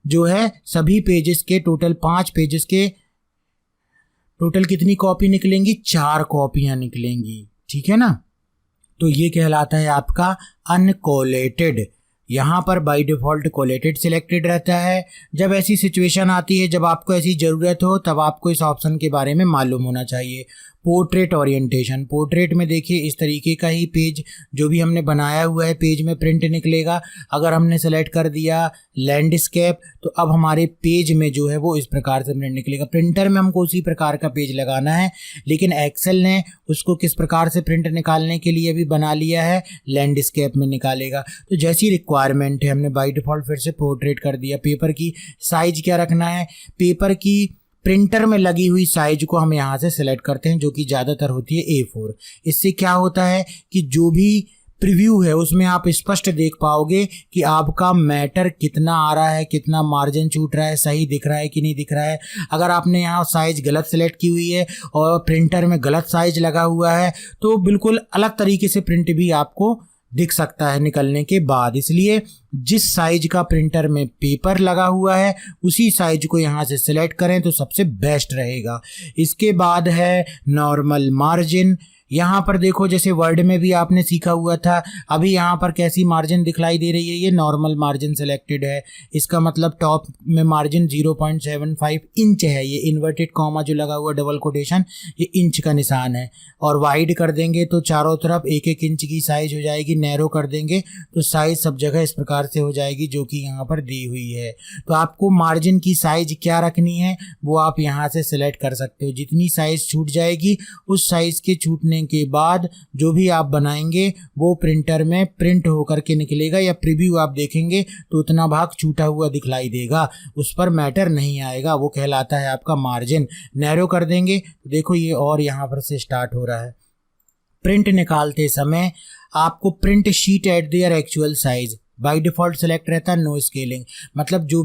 जो है सभी पेजेस के टोटल 5 पेजेस के टोटल कितनी कॉपी निकलेंगी, 4 कॉपियां निकलेंगी, ठीक है ना। तो ये कहलाता है आपका अनकोलेटेड। यहाँ पर बाय डिफ़ॉल्ट कोलेटेड सिलेक्टेड रहता है। जब ऐसी सिचुएशन आती है, जब आपको ऐसी ज़रूरत हो, तब आपको इस ऑप्शन के बारे में मालूम होना चाहिए। पोर्ट्रेट ओरिएंटेशन, पोर्ट्रेट में देखिए इस तरीके का ही पेज जो भी हमने बनाया हुआ है पेज में प्रिंट निकलेगा। अगर हमने सेलेक्ट कर दिया लैंडस्केप तो अब हमारे पेज में जो है वो इस प्रकार से प्रिंट निकलेगा। प्रिंटर में हमको उसी प्रकार का पेज लगाना है, लेकिन एक्सेल ने उसको किस प्रकार से प्रिंट निकालने के लिए भी बना लिया है, लैंडस्केप में निकालेगा। तो जैसी रिक्वायरमेंट है हमने बाय डिफ़ॉल्ट फिर से पोर्ट्रेट कर दिया। पेपर की साइज क्या रखना है, पेपर की प्रिंटर में लगी हुई साइज को हम यहाँ से सेलेक्ट करते हैं, जो कि ज़्यादातर होती है A4। इससे क्या होता है कि जो भी प्रीव्यू है उसमें आप स्पष्ट देख पाओगे कि आपका मैटर कितना आ रहा है, कितना मार्जिन छूट रहा है, सही दिख रहा है कि नहीं दिख रहा है। अगर आपने यहाँ साइज गलत सेलेक्ट की हुई है और प्रिंटर में गलत साइज लगा हुआ है तो बिल्कुल अलग तरीके से प्रिंट भी आपको दिख सकता है निकलने के बाद। इसलिए जिस साइज का प्रिंटर में पेपर लगा हुआ है उसी साइज को यहाँ से सिलेक्ट करें तो सबसे बेस्ट रहेगा। इसके बाद है नॉर्मल मार्जिन। यहाँ पर देखो जैसे वर्ड में भी आपने सीखा हुआ था, अभी यहाँ पर कैसी मार्जिन दिखलाई दे रही है, ये नॉर्मल मार्जिन सेलेक्टेड है। इसका मतलब टॉप में मार्जिन 0.75 इंच है। ये इन्वर्टेड कॉमा जो लगा हुआ डबल कोटेशन ये इंच का निशान है। और वाइड कर देंगे तो चारों तरफ 1-1 इंच की साइज हो जाएगी। नैरो कर देंगे तो साइज सब जगह इस प्रकार से हो जाएगी जो कि यहाँ पर दी हुई है। तो आपको मार्जिन की साइज क्या रखनी है वो आप यहाँ से सिलेक्ट कर सकते हो। जितनी साइज छूट जाएगी उस साइज के छूटने के बाद जो भी आप बनाएंगे वो प्रिंटर में प्रिंट होकर के निकलेगा, या प्रीव्यू आप देखेंगे तो उतना भाग छूटा हुआ दिखलाई देगा, उस पर मैटर नहीं आएगा, वो कहलाता है आपका मार्जिन। नैरो कर देंगे तो देखो ये और यहाँ पर से स्टार्ट हो रहा है। प्रिंट निकालते समय आपको print sheet at their actual size by default select रहता है नो स्केलिंग। मतलब जो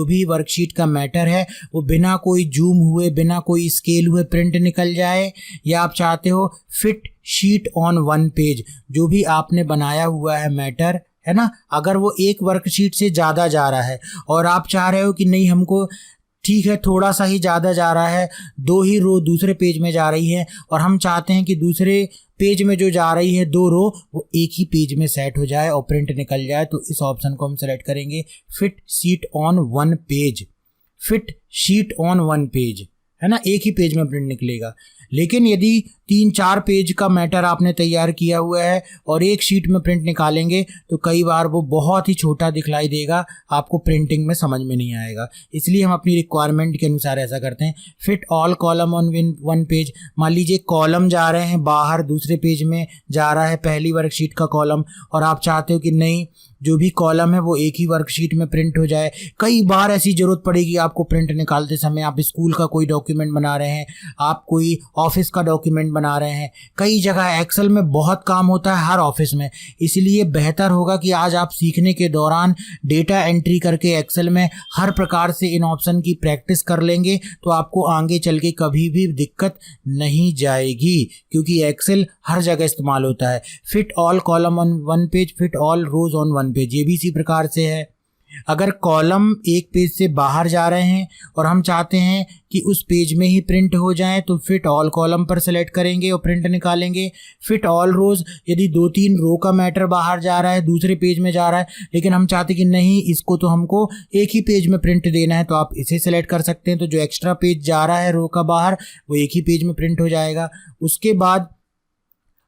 भी वर्कशीट का मैटर है वो बिना कोई जूम हुए बिना कोई स्केल हुए प्रिंट निकल जाए, या आप चाहते हो fit sheet on one page, जो भी आपने बनाया हुआ है मैटर है ना, अगर वो एक वर्कशीट से ज़्यादा जा रहा है और आप चाह रहे हो कि नहीं हमको ठीक है थोड़ा सा ही ज़्यादा जा रहा है, 2 ही रो दूसरे पेज में जा रही है और हम चाहते हैं कि दूसरे पेज में जो जा रही है 2 रो वो एक ही पेज में सेट हो जाए और प्रिंट निकल जाए, तो इस ऑप्शन को हम सेलेक्ट करेंगे fit sheet on one page. Fit sheet on one page है ना, एक ही पेज में प्रिंट निकलेगा। लेकिन यदि 3-4 पेज का मैटर आपने तैयार किया हुआ है और एक शीट में प्रिंट निकालेंगे तो कई बार वो बहुत ही छोटा दिखलाई देगा, आपको प्रिंटिंग में समझ में नहीं आएगा। इसलिए हम अपनी रिक्वायरमेंट के अनुसार ऐसा करते हैं fit all column on one page. मान लीजिए कॉलम जा रहे हैं बाहर, दूसरे पेज में जा रहा है पहली वर्कशीट का कॉलम, और आप चाहते हो कि नहीं जो भी कॉलम है वो एक ही वर्कशीट में प्रिंट हो जाए। कई बार ऐसी ज़रूरत पड़ेगी आपको प्रिंट निकालते समय, आप स्कूल का कोई डॉक्यूमेंट बना रहे हैं, आप कोई ऑफिस का डॉक्यूमेंट बना रहे हैं, कई जगह एक्सेल में बहुत काम होता है हर ऑफिस में। इसलिए बेहतर होगा कि आज आप सीखने के दौरान डेटा एंट्री करके एक्सेल में हर प्रकार से इन ऑप्शन की प्रैक्टिस कर लेंगे तो आपको आगे चल के कभी भी दिक्कत नहीं जाएगी, क्योंकि एक्सेल हर जगह इस्तेमाल होता है। Fit all column on one page, fit all rows on one page, ये भी इसी प्रकार से है। अगर कॉलम एक पेज से बाहर जा रहे हैं और हम चाहते हैं कि उस पेज में ही प्रिंट हो जाए तो फिट ऑल कॉलम पर सेलेक्ट करेंगे और प्रिंट निकालेंगे। फिट ऑल रोज, यदि 2-3 रो का मैटर बाहर जा रहा है दूसरे पेज में जा रहा है लेकिन हम चाहते कि नहीं इसको तो हमको एक ही पेज में प्रिंट देना है, तो आप इसे सेलेक्ट कर सकते हैं। तो जो एक्स्ट्रा पेज जा रहा है रो का बाहर वो एक ही पेज में प्रिंट हो जाएगा। उसके बाद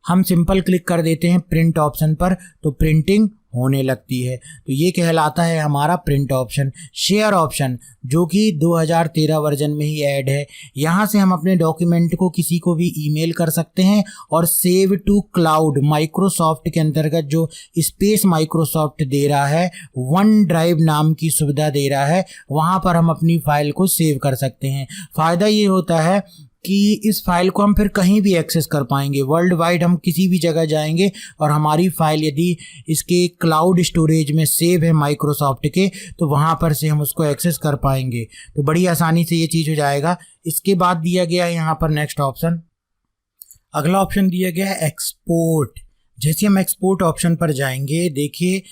हम सिंपल क्लिक कर देते हैं प्रिंट ऑप्शन पर तो प्रिंटिंग होने लगती है। तो ये कहलाता है हमारा प्रिंट ऑप्शन। शेयर ऑप्शन जो कि 2013 वर्जन में ही ऐड है, यहाँ से हम अपने डॉक्यूमेंट को किसी को भी ईमेल कर सकते हैं और सेव टू क्लाउड माइक्रोसॉफ्ट के अंतर्गत जो स्पेस माइक्रोसॉफ्ट दे रहा है, वन ड्राइव नाम की सुविधा दे रहा है, वहाँ पर हम अपनी फाइल को सेव कर सकते हैं। फ़ायदा ये होता है कि इस फाइल को हम फिर कहीं भी एक्सेस कर पाएंगे, वर्ल्ड वाइड हम किसी भी जगह जाएंगे और हमारी फाइल यदि इसके क्लाउड स्टोरेज में सेव है माइक्रोसॉफ्ट के तो वहाँ पर से हम उसको एक्सेस कर पाएंगे। तो बड़ी आसानी से ये चीज़ हो जाएगा। इसके बाद दिया गया है यहाँ पर नेक्स्ट ऑप्शन, अगला ऑप्शन दिया गया है एक्सपोर्ट। जैसे हम एक्सपोर्ट ऑप्शन पर जाएंगे, देखिए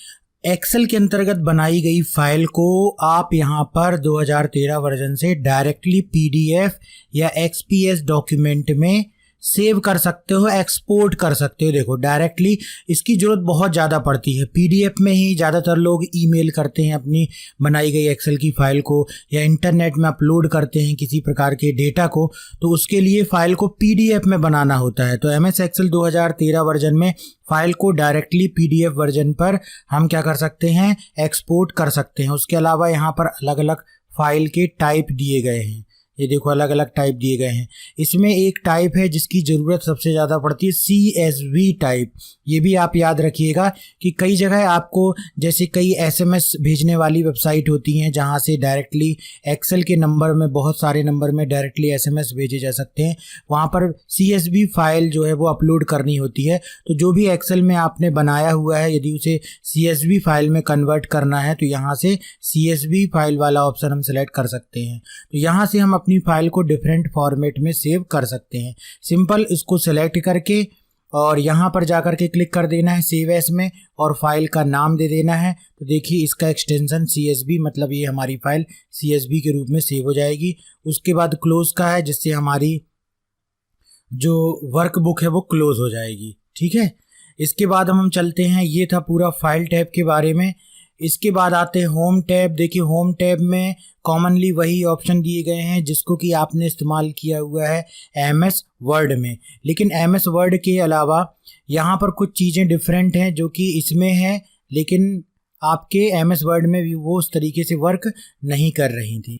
एक्सेल के अंतर्गत बनाई गई फाइल को आप यहाँ पर 2013 वर्जन से डायरेक्टली पीडीएफ या एक्सपीएस डॉक्यूमेंट में सेव कर सकते हो, एक्सपोर्ट कर सकते हो। देखो डायरेक्टली इसकी ज़रूरत बहुत ज़्यादा पड़ती है, पीडीएफ में ही ज़्यादातर लोग ईमेल करते हैं अपनी बनाई गई एक्सेल की फ़ाइल को, या इंटरनेट में अपलोड करते हैं किसी प्रकार के डेटा को, तो उसके लिए फ़ाइल को पीडीएफ में बनाना होता है। तो एमएस एक्सेल 2013 वर्जन में फ़ाइल को डायरेक्टली पीडीएफ वर्जन पर हम क्या कर सकते हैं, एक्सपोर्ट कर सकते हैं। उसके अलावा यहाँ पर अलग अलग फ़ाइल के टाइप दिए गए हैं, ये देखो अलग अलग टाइप दिए गए हैं। इसमें एक टाइप है जिसकी ज़रूरत सबसे ज़्यादा पड़ती है, CSV टाइप। ये भी आप याद रखिएगा कि कई जगह आपको जैसे कई SMS भेजने वाली वेबसाइट होती हैं जहाँ से डायरेक्टली एक्सेल के नंबर में, बहुत सारे नंबर में डायरेक्टली SMS भेजे जा सकते हैं, वहाँ पर CSV फाइल जो है वो अपलोड करनी होती है। तो जो भी एक्सेल में आपने बनाया हुआ है यदि उसे CSV फाइल में कन्वर्ट करना है तो यहाँ से CSV फाइल वाला ऑप्शन हम सेलेक्ट कर सकते हैं। तो यहाँ से हम अपनी फाइल को डिफरेंट फॉर्मेट में सेव कर सकते हैं। सिंपल इसको सेलेक्ट करके और यहाँ पर जाकर के क्लिक कर देना है सेव एज में और फाइल का नाम दे देना है। तो देखिए इसका एक्सटेंशन CSV, मतलब ये हमारी फाइल CSV के रूप में सेव हो जाएगी। उसके बाद क्लोज का है जिससे हमारी जो वर्कबुक है वो क्लोज हो जाएगी। ठीक है, इसके बाद हम चलते हैं, ये था पूरा फाइल टैब के बारे में। इसके बाद आते हैं होम टैब। देखिए होम टैब में कॉमनली वही ऑप्शन दिए गए हैं जिसको कि आपने इस्तेमाल किया हुआ है MS वर्ड में, लेकिन MS वर्ड के अलावा यहाँ पर कुछ चीज़ें डिफरेंट हैं जो कि इसमें है लेकिन आपके MS वर्ड में भी वो उस तरीके से वर्क नहीं कर रही थी।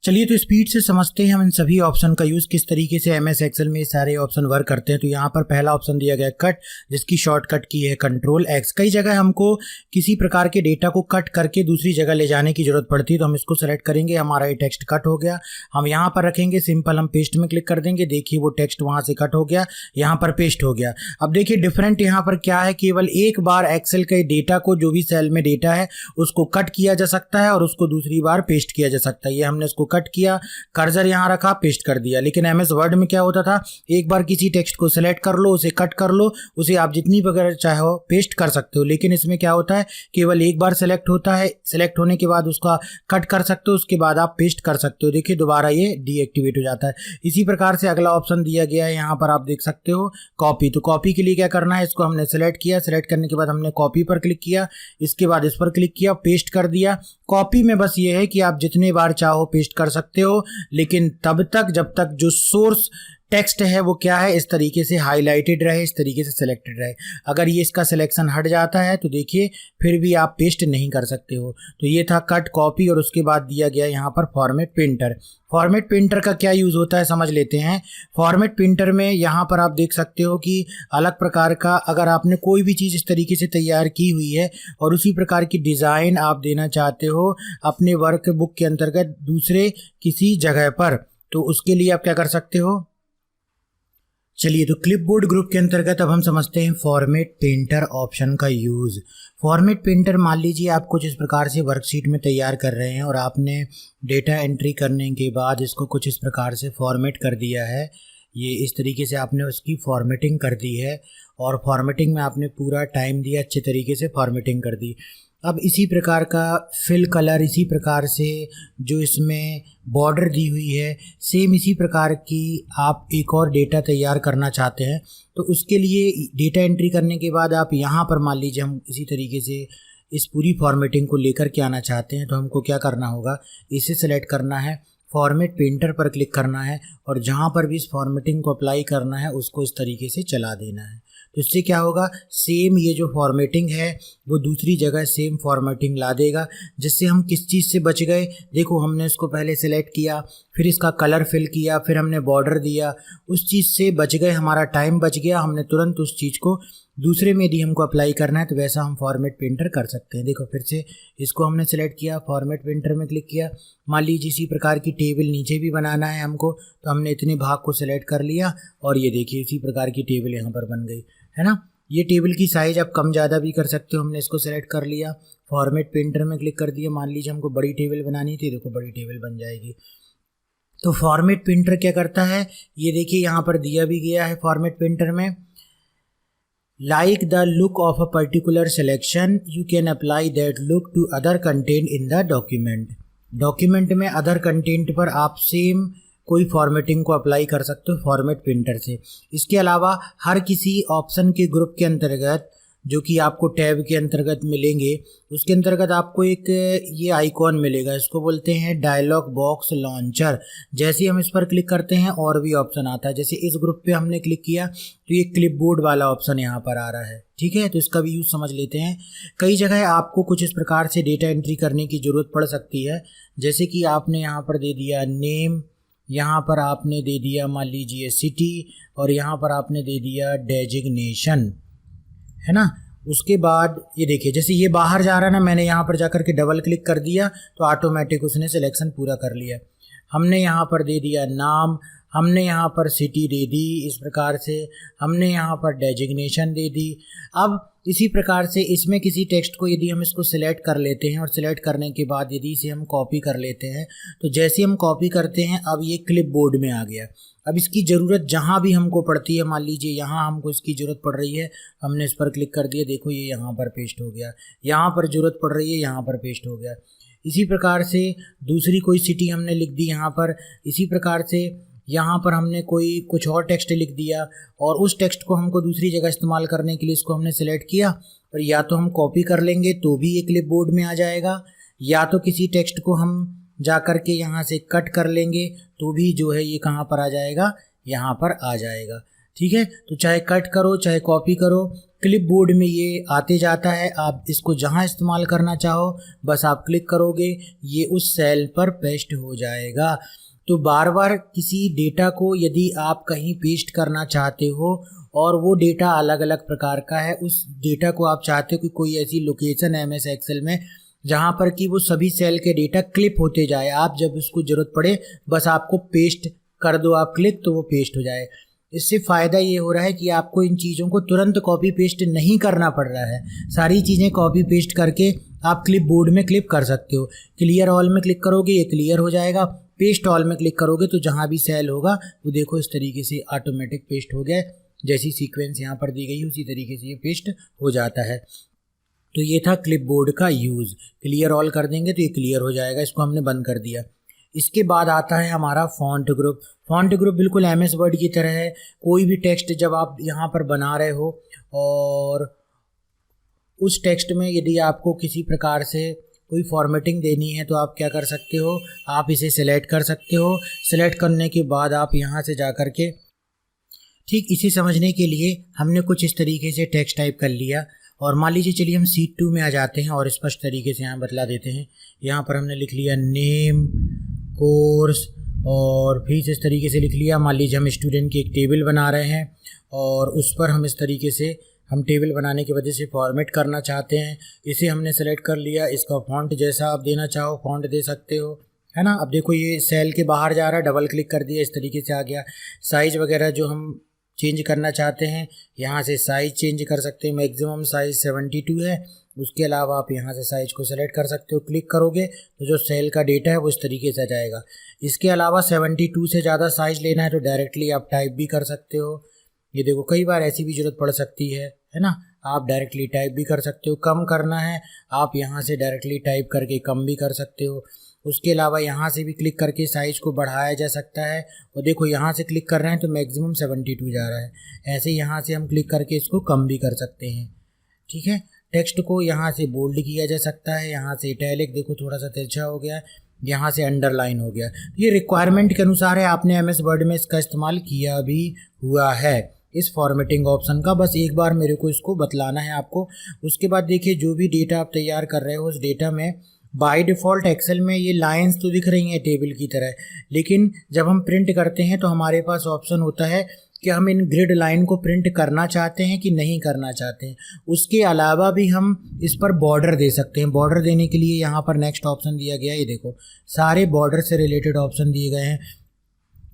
चलिए तो स्पीड से समझते हैं हम इन सभी ऑप्शन का यूज़ किस तरीके से MS एक्सेल में ये सारे ऑप्शन वर्क करते हैं। तो यहाँ पर पहला ऑप्शन दिया गया है कट, जिसकी शॉर्टकट की है Ctrl+X। कई जगह हमको किसी प्रकार के डेटा को कट करके दूसरी जगह ले जाने की जरूरत पड़ती है तो हम इसको सेलेक्ट करेंगे। हमारा ये टेक्स्ट कट हो गया, हम यहाँ पर रखेंगे, सिंपल हम पेस्ट में क्लिक कर देंगे। देखिए वो टेक्स्ट वहाँ से कट हो गया, यहाँ पर पेस्ट हो गया। अब देखिए डिफरेंट यहाँ पर क्या है, केवल एक बार एक्सेल के डेटा को, जो भी सेल में डेटा है उसको कट किया जा सकता है और उसको दूसरी बार पेस्ट किया जा सकता है। ये हमने इसको कट किया, कर्सर यहाँ रखा, पेस्ट कर दिया। लेकिन MS वर्ड में क्या होता था, एक बार किसी टेक्स्ट को सिलेक्ट कर लो, उसे कट कर लो, उसे आप जितनी बार चाहो पेस्ट कर सकते हो। लेकिन इसमें क्या होता है, केवल एक बार सिलेक्ट होता है, सिलेक्ट होने के बाद उसका कट कर सकते हो, उसके बाद आप पेस्ट कर सकते हो। देखिए दोबारा ये डीएक्टिवेट हो जाता है। इसी प्रकार से अगला ऑप्शन दिया गया है, यहाँ पर आप देख सकते हो कॉपी। तो कॉपी के लिए क्या करना है, इसको हमने सेलेक्ट किया, सेलेक्ट करने के बाद हमने कॉपी पर क्लिक किया, इसके बाद इस पर क्लिक किया, पेस्ट कर दिया। कॉपी में बस ये है कि आप जितने बार चाहो पेस्ट कर सकते हो, लेकिन तब तक जब तक जो सोर्स टेक्स्ट है वो क्या है, इस तरीके से हाईलाइटेड रहे, इस तरीके से सिलेक्टेड रहे। अगर ये इसका सिलेक्शन हट जाता है तो देखिए फिर भी आप पेस्ट नहीं कर सकते हो। तो ये था कट, कॉपी और उसके बाद दिया गया यहाँ पर फॉर्मेट प्रिंटर। फॉर्मेट प्रिंटर का क्या यूज़ होता है समझ लेते हैं। फॉर्मेट प्रिंटर में यहाँ पर आप देख सकते हो कि अलग प्रकार का, अगर आपने कोई भी चीज़ इस तरीके से तैयार की हुई है और उसी प्रकार की डिज़ाइन आप देना चाहते हो अपने वर्क बुक के अंतर्गत दूसरे किसी जगह पर, तो उसके लिए आप क्या कर सकते हो। चलिए तो क्लिपबोर्ड ग्रुप के अंतर्गत अब हम समझते हैं फॉर्मेट पेंटर ऑप्शन का यूज़। फॉर्मेट पेंटर, मान लीजिए आप कुछ इस प्रकार से वर्कशीट में तैयार कर रहे हैं और आपने डेटा एंट्री करने के बाद इसको कुछ इस प्रकार से फॉर्मेट कर दिया है। ये इस तरीके से आपने उसकी फॉर्मेटिंग कर दी है और फॉर्मेटिंग में आपने पूरा टाइम दिया, अच्छे तरीके से फॉर्मेटिंग कर दी। अब इसी प्रकार का फिल कलर, इसी प्रकार से जो इसमें बॉर्डर दी हुई है, सेम इसी प्रकार की आप एक और डेटा तैयार करना चाहते हैं तो उसके लिए डेटा एंट्री करने के बाद आप यहाँ पर मान लीजिए हम इसी तरीके से इस पूरी फॉर्मेटिंग को लेकर के आना चाहते हैं तो हमको क्या करना होगा, इसे सेलेक्ट करना है, फॉर्मेट पेंटर पर क्लिक करना है और जहाँ पर भी इस फॉर्मेटिंग को अप्लाई करना है उसको इस तरीके से चला देना है। तो इससे क्या होगा, सेम ये जो फॉर्मेटिंग है वो दूसरी जगह सेम फॉर्मेटिंग ला देगा, जिससे हम किस चीज़ से बच गए। देखो हमने इसको पहले सेलेक्ट किया, फिर इसका कलर फिल किया, फिर हमने बॉर्डर दिया, उस चीज़ से बच गए, हमारा टाइम बच गया। हमने तुरंत उस चीज़ को दूसरे में यदि हमको अप्लाई करना है तो वैसा हम फॉर्मेट पेंटर कर सकते हैं। देखो फिर से इसको हमने सेलेक्ट किया, फॉर्मेट पेंटर में क्लिक किया। मान लीजिए इसी प्रकार की टेबल नीचे भी बनाना है हमको, तो हमने इतने भाग को सेलेक्ट कर लिया और ये देखिए इसी प्रकार की टेबल यहाँ पर बन गई है ना। ये टेबल की साइज़ आप कम ज़्यादा भी कर सकते हो। हमने इसको सेलेक्ट कर लिया, फॉर्मेट पेंटर में क्लिक कर दिया। मान लीजिए हमको बड़ी टेबल बनानी थी, देखो बड़ी टेबल बन जाएगी। तो फॉर्मेट पेंटर क्या करता है, ये देखिए यहाँ पर दिया भी गया है फॉर्मेट पेंटर में, like the look of a particular selection you can apply that look to other content in the document। Document में अदर कंटेंट पर आप सेम कोई फॉर्मेटिंग को अप्लाई कर सकते हो फॉर्मेट प्रिंटर से। इसके अलावा हर किसी ऑप्शन के ग्रुप के अंतर्गत जो कि आपको टैब के अंतर्गत मिलेंगे, उसके अंतर्गत आपको एक ये आइकॉन मिलेगा, इसको बोलते हैं डायलॉग बॉक्स लॉन्चर। जैसे ही हम इस पर क्लिक करते हैं और भी ऑप्शन आता है। जैसे इस ग्रुप पे हमने क्लिक किया तो ये क्लिपबोर्ड वाला ऑप्शन यहाँ पर आ रहा है, ठीक है। तो इसका भी यूज़ समझ लेते हैं। कई जगह आपको कुछ इस प्रकार से डेटा एंट्री करने की ज़रूरत पड़ सकती है, जैसे कि आपने यहाँ पर दे दिया नेम, यहाँ पर आपने दे दिया मान लीजिए सिटी, और यहाँ पर आपने दे दिया डेजिग्नेशन, है ना। उसके बाद ये देखिए जैसे ये बाहर जा रहा है ना, मैंने यहाँ पर जाकर के डबल क्लिक कर दिया तो ऑटोमेटिक उसने सिलेक्शन पूरा कर लिया। हमने यहाँ पर दे दिया नाम, हमने यहाँ पर सिटी दे दी, इस प्रकार से हमने यहाँ पर डेजिग्नेशन दे दी। अब इसी प्रकार से इसमें किसी टेक्स्ट को यदि हम इसको सिलेक्ट कर लेते हैं और सिलेक्ट करने के बाद यदि इसे हम कॉपी कर लेते हैं, तो जैसे हम कॉपी करते हैं अब ये क्लिप बोर्ड में आ गया। अब इसकी ज़रूरत जहाँ भी हमको पड़ती है, मान लीजिए यहाँ हमको इसकी ज़रूरत पड़ रही है, हमने इस पर क्लिक कर दिया, देखो ये यहाँ पर पेस्ट हो गया। यहाँ पर ज़रूरत पड़ रही है, यहाँ पर पेस्ट हो गया। इसी प्रकार से दूसरी कोई सिटी हमने लिख दी यहाँ पर। इसी प्रकार से यहाँ पर हमने कोई कुछ और टेक्स्ट लिख दिया और उस टेक्स्ट को हमको दूसरी जगह इस्तेमाल करने के लिए इसको हमने सेलेक्ट किया। और या तो हम कॉपी कर लेंगे तो भी ये क्लिप बोर्ड में आ जाएगा, या तो किसी टेक्स्ट को हम जा कर के यहाँ से कट कर लेंगे तो भी जो है ये कहाँ पर आ जाएगा, यहाँ पर आ जाएगा। ठीक है, तो चाहे कट करो चाहे कॉपी करो, क्लिप बोर्ड में ये आते जाता है। आप इसको जहाँ इस्तेमाल करना चाहो बस आप क्लिक करोगे, ये उस सेल पर पेस्ट हो जाएगा। तो बार बार किसी डेटा को यदि आप कहीं पेस्ट करना चाहते हो और वो डेटा अलग अलग प्रकार का है, उस डेटा को आप चाहते हो कि कोई ऐसी लोकेशन है MS एक्सेल में जहाँ पर कि वो सभी सेल के डेटा क्लिप होते जाए, आप जब उसको ज़रूरत पड़े बस आपको पेस्ट कर दो आप क्लिक, तो वो पेस्ट हो जाए। इससे फ़ायदा ये हो रहा है कि आपको इन चीज़ों को तुरंत कॉपी पेस्ट नहीं करना पड़ रहा है। सारी चीज़ें कॉपी पेस्ट करके आप क्लिप बोर्ड में क्लिप कर सकते हो। क्लियर ऑल में क्लिक करोगे ये क्लियर हो जाएगा, पेस्ट ऑल में क्लिक करोगे तो जहाँ भी सेल होगा वो देखो इस तरीके से ऑटोमेटिक पेस्ट हो गया। जैसी सीक्वेंस यहाँ पर दी गई उसी तरीके से ये पेस्ट हो जाता है। तो ये था क्लिप बोर्ड का यूज़। क्लियर ऑल कर देंगे तो ये क्लियर हो जाएगा, इसको हमने बंद कर दिया। इसके बाद आता है हमारा फॉन्ट ग्रुप। फॉन्ट ग्रुप बिल्कुल MS वर्ड की तरह है। कोई भी टेक्स्ट जब आप यहाँ पर बना रहे हो और उस टेक्स्ट में यदि आपको किसी प्रकार से कोई फॉर्मेटिंग देनी है तो आप क्या कर सकते हो, आप इसे सिलेक्ट कर सकते हो। सिलेक्ट करने के बाद आप यहाँ से जा कर के, ठीक इसे समझने के लिए हमने कुछ इस तरीके से टेक्स्ट टाइप कर लिया और मान लीजिए चलिए हम शीट 2 में आ जाते हैं और स्पष्ट तरीके से यहाँ बतला देते हैं। यहाँ पर हमने लिख लिया नेम कोर्स और फिर इस तरीके से लिख लिया। मान लीजिए हम स्टूडेंट की एक टेबल बना रहे हैं और उस पर हम इस तरीके से हम टेबल बनाने की वजह से फॉर्मेट करना चाहते हैं। इसे हमने सेलेक्ट कर लिया। इसका फॉन्ट जैसा आप देना चाहो फॉन्ट दे सकते हो, है ना। अब देखो ये सेल के बाहर जा रहा है, डबल क्लिक कर दिया इस तरीके से आ गया। साइज़ वगैरह जो हम चेंज करना चाहते हैं यहाँ से साइज़ चेंज कर सकते हैं। मैक्सिमम साइज़ 72 है। उसके अलावा आप यहाँ से साइज़ को सेलेक्ट कर सकते हो। क्लिक करोगे तो जो सेल का डेटा है वो इस तरीके से आ जाएगा। इसके अलावा 72 से ज़्यादा साइज़ लेना है तो डायरेक्टली आप टाइप भी कर सकते हो। ये देखो कई बार ऐसी भी ज़रूरत पड़ सकती है ना, आप डायरेक्टली टाइप भी कर सकते हो। कम करना है आप यहाँ से डायरेक्टली टाइप करके कम भी कर सकते हो। उसके अलावा यहाँ से भी क्लिक करके साइज़ को बढ़ाया जा सकता है। और देखो यहाँ से क्लिक कर रहे हैं तो मैक्सिमम 72 जा रहा है। ऐसे यहाँ से हम क्लिक करके इसको कम भी कर सकते हैं। ठीक है, टेक्स्ट को यहाँ से बोल्ड किया जा सकता है, यहाँ से इटैलिक देखो थोड़ा सा तिरछा हो गया, यहाँ से अंडरलाइन हो गया। ये रिक्वायरमेंट के अनुसार है, आपने MS वर्ड में इसका इस्तेमाल किया भी हुआ है इस फॉर्मेटिंग ऑप्शन का। बस एक बार मेरे को इसको बतलाना है आपको। उसके बाद देखिए जो भी डेटा आप तैयार कर रहे हो उस डेटा में बाय डिफ़ॉल्ट एक्सेल में ये लाइंस तो दिख रही हैं टेबल की तरह, लेकिन जब हम प्रिंट करते हैं तो हमारे पास ऑप्शन होता है कि हम इन ग्रिड लाइन को प्रिंट करना चाहते हैं कि नहीं करना चाहते हैं। उसके अलावा भी हम इस पर बॉर्डर दे सकते हैं। बॉर्डर देने के लिए यहाँ पर नेक्स्ट ऑप्शन दिया गया है। ये देखो सारे बॉर्डर से रिलेटेड ऑप्शन दिए गए हैं।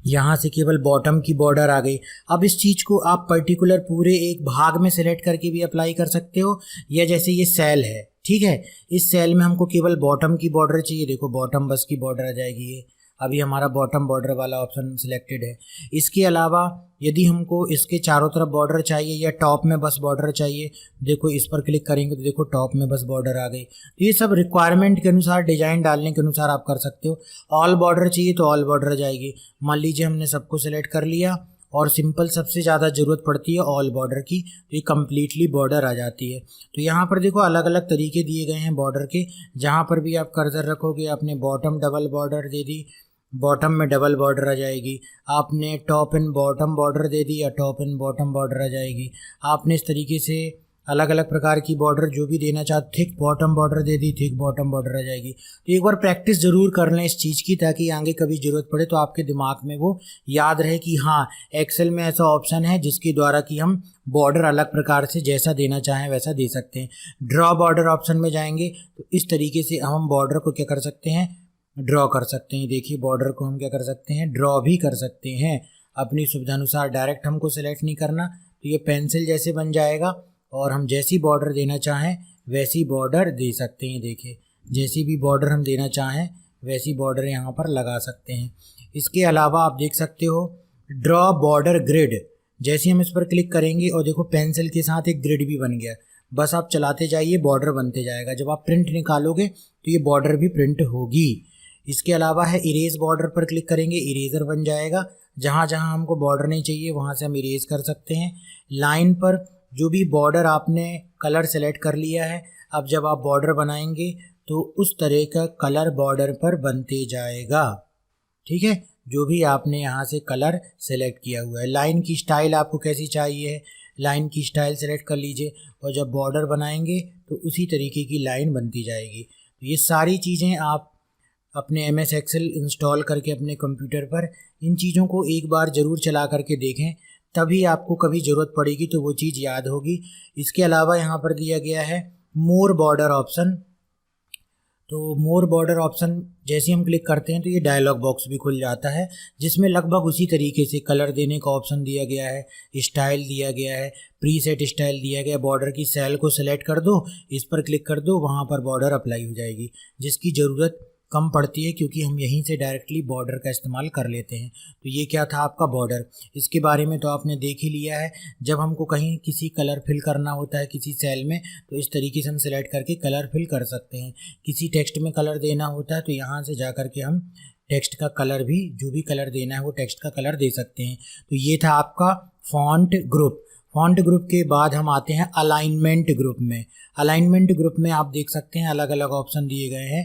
यहाँ से केवल बॉटम की बॉर्डर आ गई। अब इस चीज़ को आप पर्टिकुलर पूरे एक भाग में सेलेक्ट करके भी अप्लाई कर सकते हो, या जैसे ये सेल है, ठीक है, इस सेल में हमको केवल बॉटम की बॉर्डर चाहिए। देखो बॉटम बस की बॉर्डर आ जाएगी। ये अभी हमारा बॉटम बॉर्डर वाला ऑप्शन सिलेक्टेड है। इसके अलावा यदि हमको इसके चारों तरफ बॉर्डर चाहिए या टॉप में बस बॉर्डर चाहिए, देखो इस पर क्लिक करेंगे तो देखो टॉप में बस बॉर्डर आ गई। तो ये सब रिक्वायरमेंट के अनुसार डिज़ाइन डालने के अनुसार आप कर सकते हो। ऑल बॉर्डर चाहिए तो ऑल बॉर्डर आ जाएगी। मान लीजिए हमने सबको सिलेक्ट कर लिया और सिंपल सबसे ज़्यादा ज़रूरत पड़ती है ऑल बॉर्डर की, तो ये कम्प्लीटली बॉर्डर आ जाती है। तो यहाँ पर देखो अलग अलग तरीके दिए गए हैं बॉर्डर के। जहाँ पर भी आप कर्सर रखोगे, आपने बॉटम डबल बॉर्डर दे दी, बॉटम में डबल बॉर्डर आ जाएगी। आपने टॉप एंड बॉटम बॉर्डर दे दी या टॉप एंड बॉटम बॉर्डर आ जाएगी। आपने इस तरीके से अलग अलग प्रकार की बॉर्डर जो भी देना चाहते, थिक बॉटम बॉर्डर दे दी, थिक बॉटम बॉर्डर आ जाएगी। तो एक बार प्रैक्टिस ज़रूर कर लें इस चीज़ की, ताकि आगे कभी ज़रूरत पड़े तो आपके दिमाग में वो याद रहे कि हाँ एक्सेल में ऐसा ऑप्शन है जिसके द्वारा कि हम बॉर्डर अलग प्रकार से जैसा देना चाहें वैसा दे सकते हैं। ड्रॉ बॉर्डर ऑप्शन में जाएंगे तो इस तरीके से हम बॉर्डर को क्या कर सकते हैं, ड्रॉ कर सकते हैं। देखिए बॉर्डर को हम क्या कर सकते हैं, ड्रॉ भी कर सकते हैं अपनी सुविधानुसार। डायरेक्ट हमको सेलेक्ट नहीं करना, तो ये पेंसिल जैसे बन जाएगा और हम जैसी बॉर्डर देना चाहें वैसी बॉर्डर दे सकते हैं। देखिए जैसी भी बॉर्डर हम देना चाहें वैसी बॉर्डर यहाँ पर लगा सकते हैं। इसके अलावा आप देख सकते हो ड्रॉ बॉर्डर ग्रिड, जैसे हम इस पर क्लिक करेंगे और देखो पेंसिल के साथ एक ग्रिड भी बन गया। बस आप चलाते जाइए, बॉर्डर बनते जाएगा। जब आप प्रिंट निकालोगे तो ये बॉर्डर भी प्रिंट होगी। इसके अलावा है इरेज बॉर्डर पर क्लिक करेंगे, इरेजर बन जाएगा। जहाँ जहाँ हमको बॉर्डर नहीं चाहिए वहाँ से हम इरेज कर सकते हैं। लाइन पर जो भी बॉर्डर आपने कलर सेलेक्ट कर लिया है, अब जब आप बॉर्डर बनाएंगे तो उस तरह का कलर बॉर्डर पर बनते जाएगा। ठीक है, जो भी आपने यहाँ से कलर सेलेक्ट किया हुआ है। लाइन की स्टाइल आपको कैसी चाहिए, लाइन की स्टाइल सेलेक्ट कर लीजिए और जब बॉर्डर बनाएंगे तो उसी तरीके की लाइन बनती जाएगी। तो ये सारी चीज़ें आप अपने MS एक्सेल इंस्टॉल करके अपने कंप्यूटर पर इन चीज़ों को एक बार ज़रूर चला करके देखें, तभी आपको कभी ज़रूरत पड़ेगी तो वो चीज़ याद होगी। इसके अलावा यहाँ पर दिया गया है मोर बॉर्डर ऑप्शन। तो मोर बॉर्डर ऑप्शन जैसे हम क्लिक करते हैं तो ये डायलॉग बॉक्स भी खुल जाता है, जिसमें लगभग उसी तरीके से कलर देने का ऑप्शन दिया गया है, स्टाइल दिया गया है, प्रीसेट स्टाइल दिया गया है। बॉर्डर की सेल को सेलेक्ट कर दो, इस पर क्लिक कर दो, वहाँ पर बॉर्डर अप्लाई हो जाएगी, जिसकी ज़रूरत कम पड़ती है क्योंकि हम यहीं से डायरेक्टली बॉर्डर का इस्तेमाल कर लेते हैं। तो ये क्या था आपका बॉर्डर, इसके बारे में तो आपने देख ही लिया है। जब हमको कहीं किसी कलर फिल करना होता है किसी सेल में तो इस तरीके से हम सेलेक्ट करके कलर फिल कर सकते हैं। किसी टेक्स्ट में कलर देना होता है तो यहाँ से जा कर के हम टेक्स्ट का कलर भी, जो भी कलर देना है वो टेक्स्ट का कलर दे सकते हैं। तो ये था आपका फॉन्ट ग्रुप। फॉन्ट ग्रुप के बाद हम आते हैं अलाइनमेंट ग्रुप में। अलाइनमेंट ग्रुप में आप देख सकते हैं अलग अलग ऑप्शन दिए गए हैं।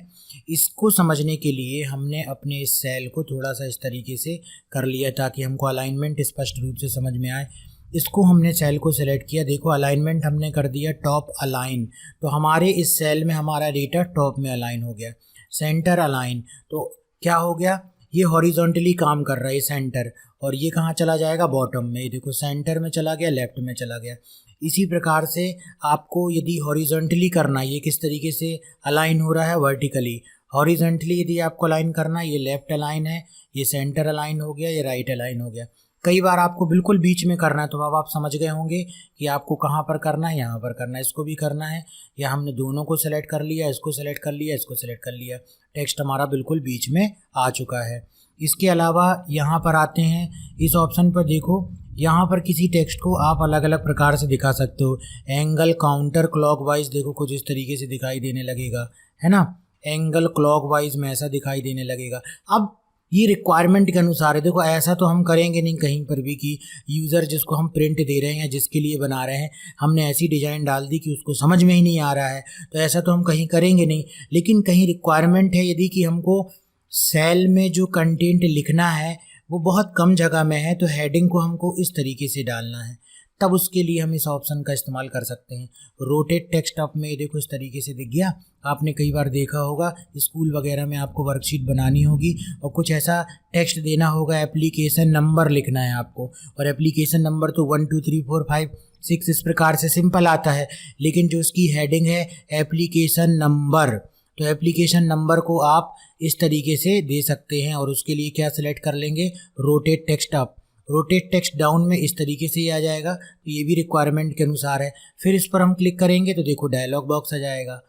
इसको समझने के लिए हमने अपने इस सेल को थोड़ा सा इस तरीके से कर लिया ताकि हमको अलाइनमेंट स्पष्ट रूप से समझ में आए। इसको हमने सेल को सेलेक्ट किया, देखो अलाइनमेंट हमने कर दिया टॉप अलाइन, तो हमारे इस सेल में हमारा डेटा टॉप में अलाइन हो गया। सेंटर अलाइन, तो क्या हो गया, ये हॉरिजॉन्टली काम कर रहा है सेंटर, और ये कहाँ चला जाएगा, बॉटम में। ये देखो सेंटर में चला गया, लेफ्ट में चला गया। इसी प्रकार से आपको यदि हॉरिजॉन्टली करना है, ये किस तरीके से अलाइन हो रहा है, वर्टिकली। हॉरिजॉन्टली यदि आपको अलाइन करना है, ये लेफ्ट अलाइन है, ये सेंटर अलाइन हो गया, ये राइट अलाइन हो गया। कई बार आपको बिल्कुल बीच में करना है तो अब आप समझ गए होंगे कि आपको कहाँ पर करना है, यहाँ पर करना है, इसको भी करना है, या हमने दोनों को सेलेक्ट कर लिया, इसको सेलेक्ट कर लिया, इसको सेलेक्ट कर लिया, टेक्स्ट हमारा बिल्कुल बीच में आ चुका है। इसके अलावा यहाँ पर आते हैं इस ऑप्शन पर, देखो यहाँ पर किसी टेक्स्ट को आप अलग अलग प्रकार से दिखा सकते हो। एंगल काउंटर क्लॉकवाइज, देखो कुछ इस तरीके से दिखाई देने लगेगा, है ना, एंगल क्लॉकवाइज में ऐसा दिखाई देने लगेगा। अब ये रिक्वायरमेंट के अनुसार है, देखो ऐसा तो हम करेंगे नहीं कहीं पर भी कि यूज़र जिसको हम प्रिंट दे रहे हैं, जिसके लिए बना रहे हैं, हमने ऐसी डिज़ाइन डाल दी कि उसको समझ में ही नहीं आ रहा है, तो ऐसा तो हम कहीं करेंगे नहीं। लेकिन कहीं रिक्वायरमेंट है यदि कि हमको सेल में जो कंटेंट लिखना है वो बहुत कम जगह में है, तो हेडिंग को हमको इस तरीके से डालना है, तब उसके लिए हम इस ऑप्शन का इस्तेमाल कर सकते हैं। रोटेट टेक्स्ट अप में देखो इस तरीके से दिख गया। आपने कई बार देखा होगा स्कूल वगैरह में आपको वर्कशीट बनानी होगी और कुछ ऐसा टेक्स्ट देना होगा, एप्लीकेशन नंबर लिखना है आपको, और एप्लीकेशन नंबर तो 1 2 3 4 5 6 इस प्रकार से सिंपल आता है, लेकिन जो उसकी हेडिंग है एप्लीकेशन नंबर, तो एप्लीकेशन नंबर को आप इस तरीके से दे सकते हैं। और उसके लिए क्या सिलेक्ट कर लेंगे, rotate text up, rotate text down में इस तरीके से ही आ जाएगा। तो ये भी रिक्वायरमेंट के अनुसार है। फिर इस पर हम क्लिक करेंगे तो देखो डायलॉग बॉक्स आ जाएगा।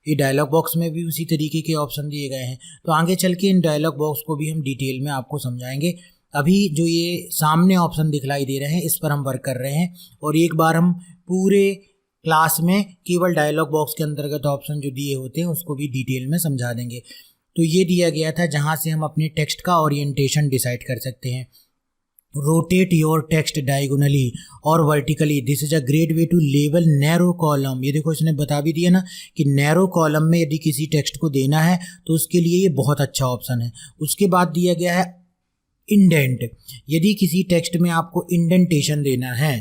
ये डायलॉग बॉक्स में भी उसी तरीके के ऑप्शन दिए गए हैं। तो आगे चल के इन डायलॉग बॉक्स को भी हम डिटेल में आपको समझाएंगे। अभी जो ये सामने ऑप्शन दिखलाई दे रहे हैं इस पर हम वर्क कर रहे हैं, और एक बार हम पूरे क्लास में केवल डायलॉग बॉक्स के अंतर्गत ऑप्शन जो दिए होते हैं उसको भी डिटेल में समझा देंगे। तो ये दिया गया था जहाँ से हम अपने टेक्स्ट का ओरिएंटेशन डिसाइड कर सकते हैं। रोटेट योर टेक्स्ट डायगोनली और vertically, this is a great way to label narrow column. ये देखो इसने बता भी दिया ना कि नैरो कॉलम में यदि किसी टेक्स्ट को देना है तो उसके लिए ये बहुत अच्छा ऑप्शन है। उसके बाद दिया गया है इंडेंट, यदि किसी टेक्स्ट में आपको इंडेंटेशन देना है,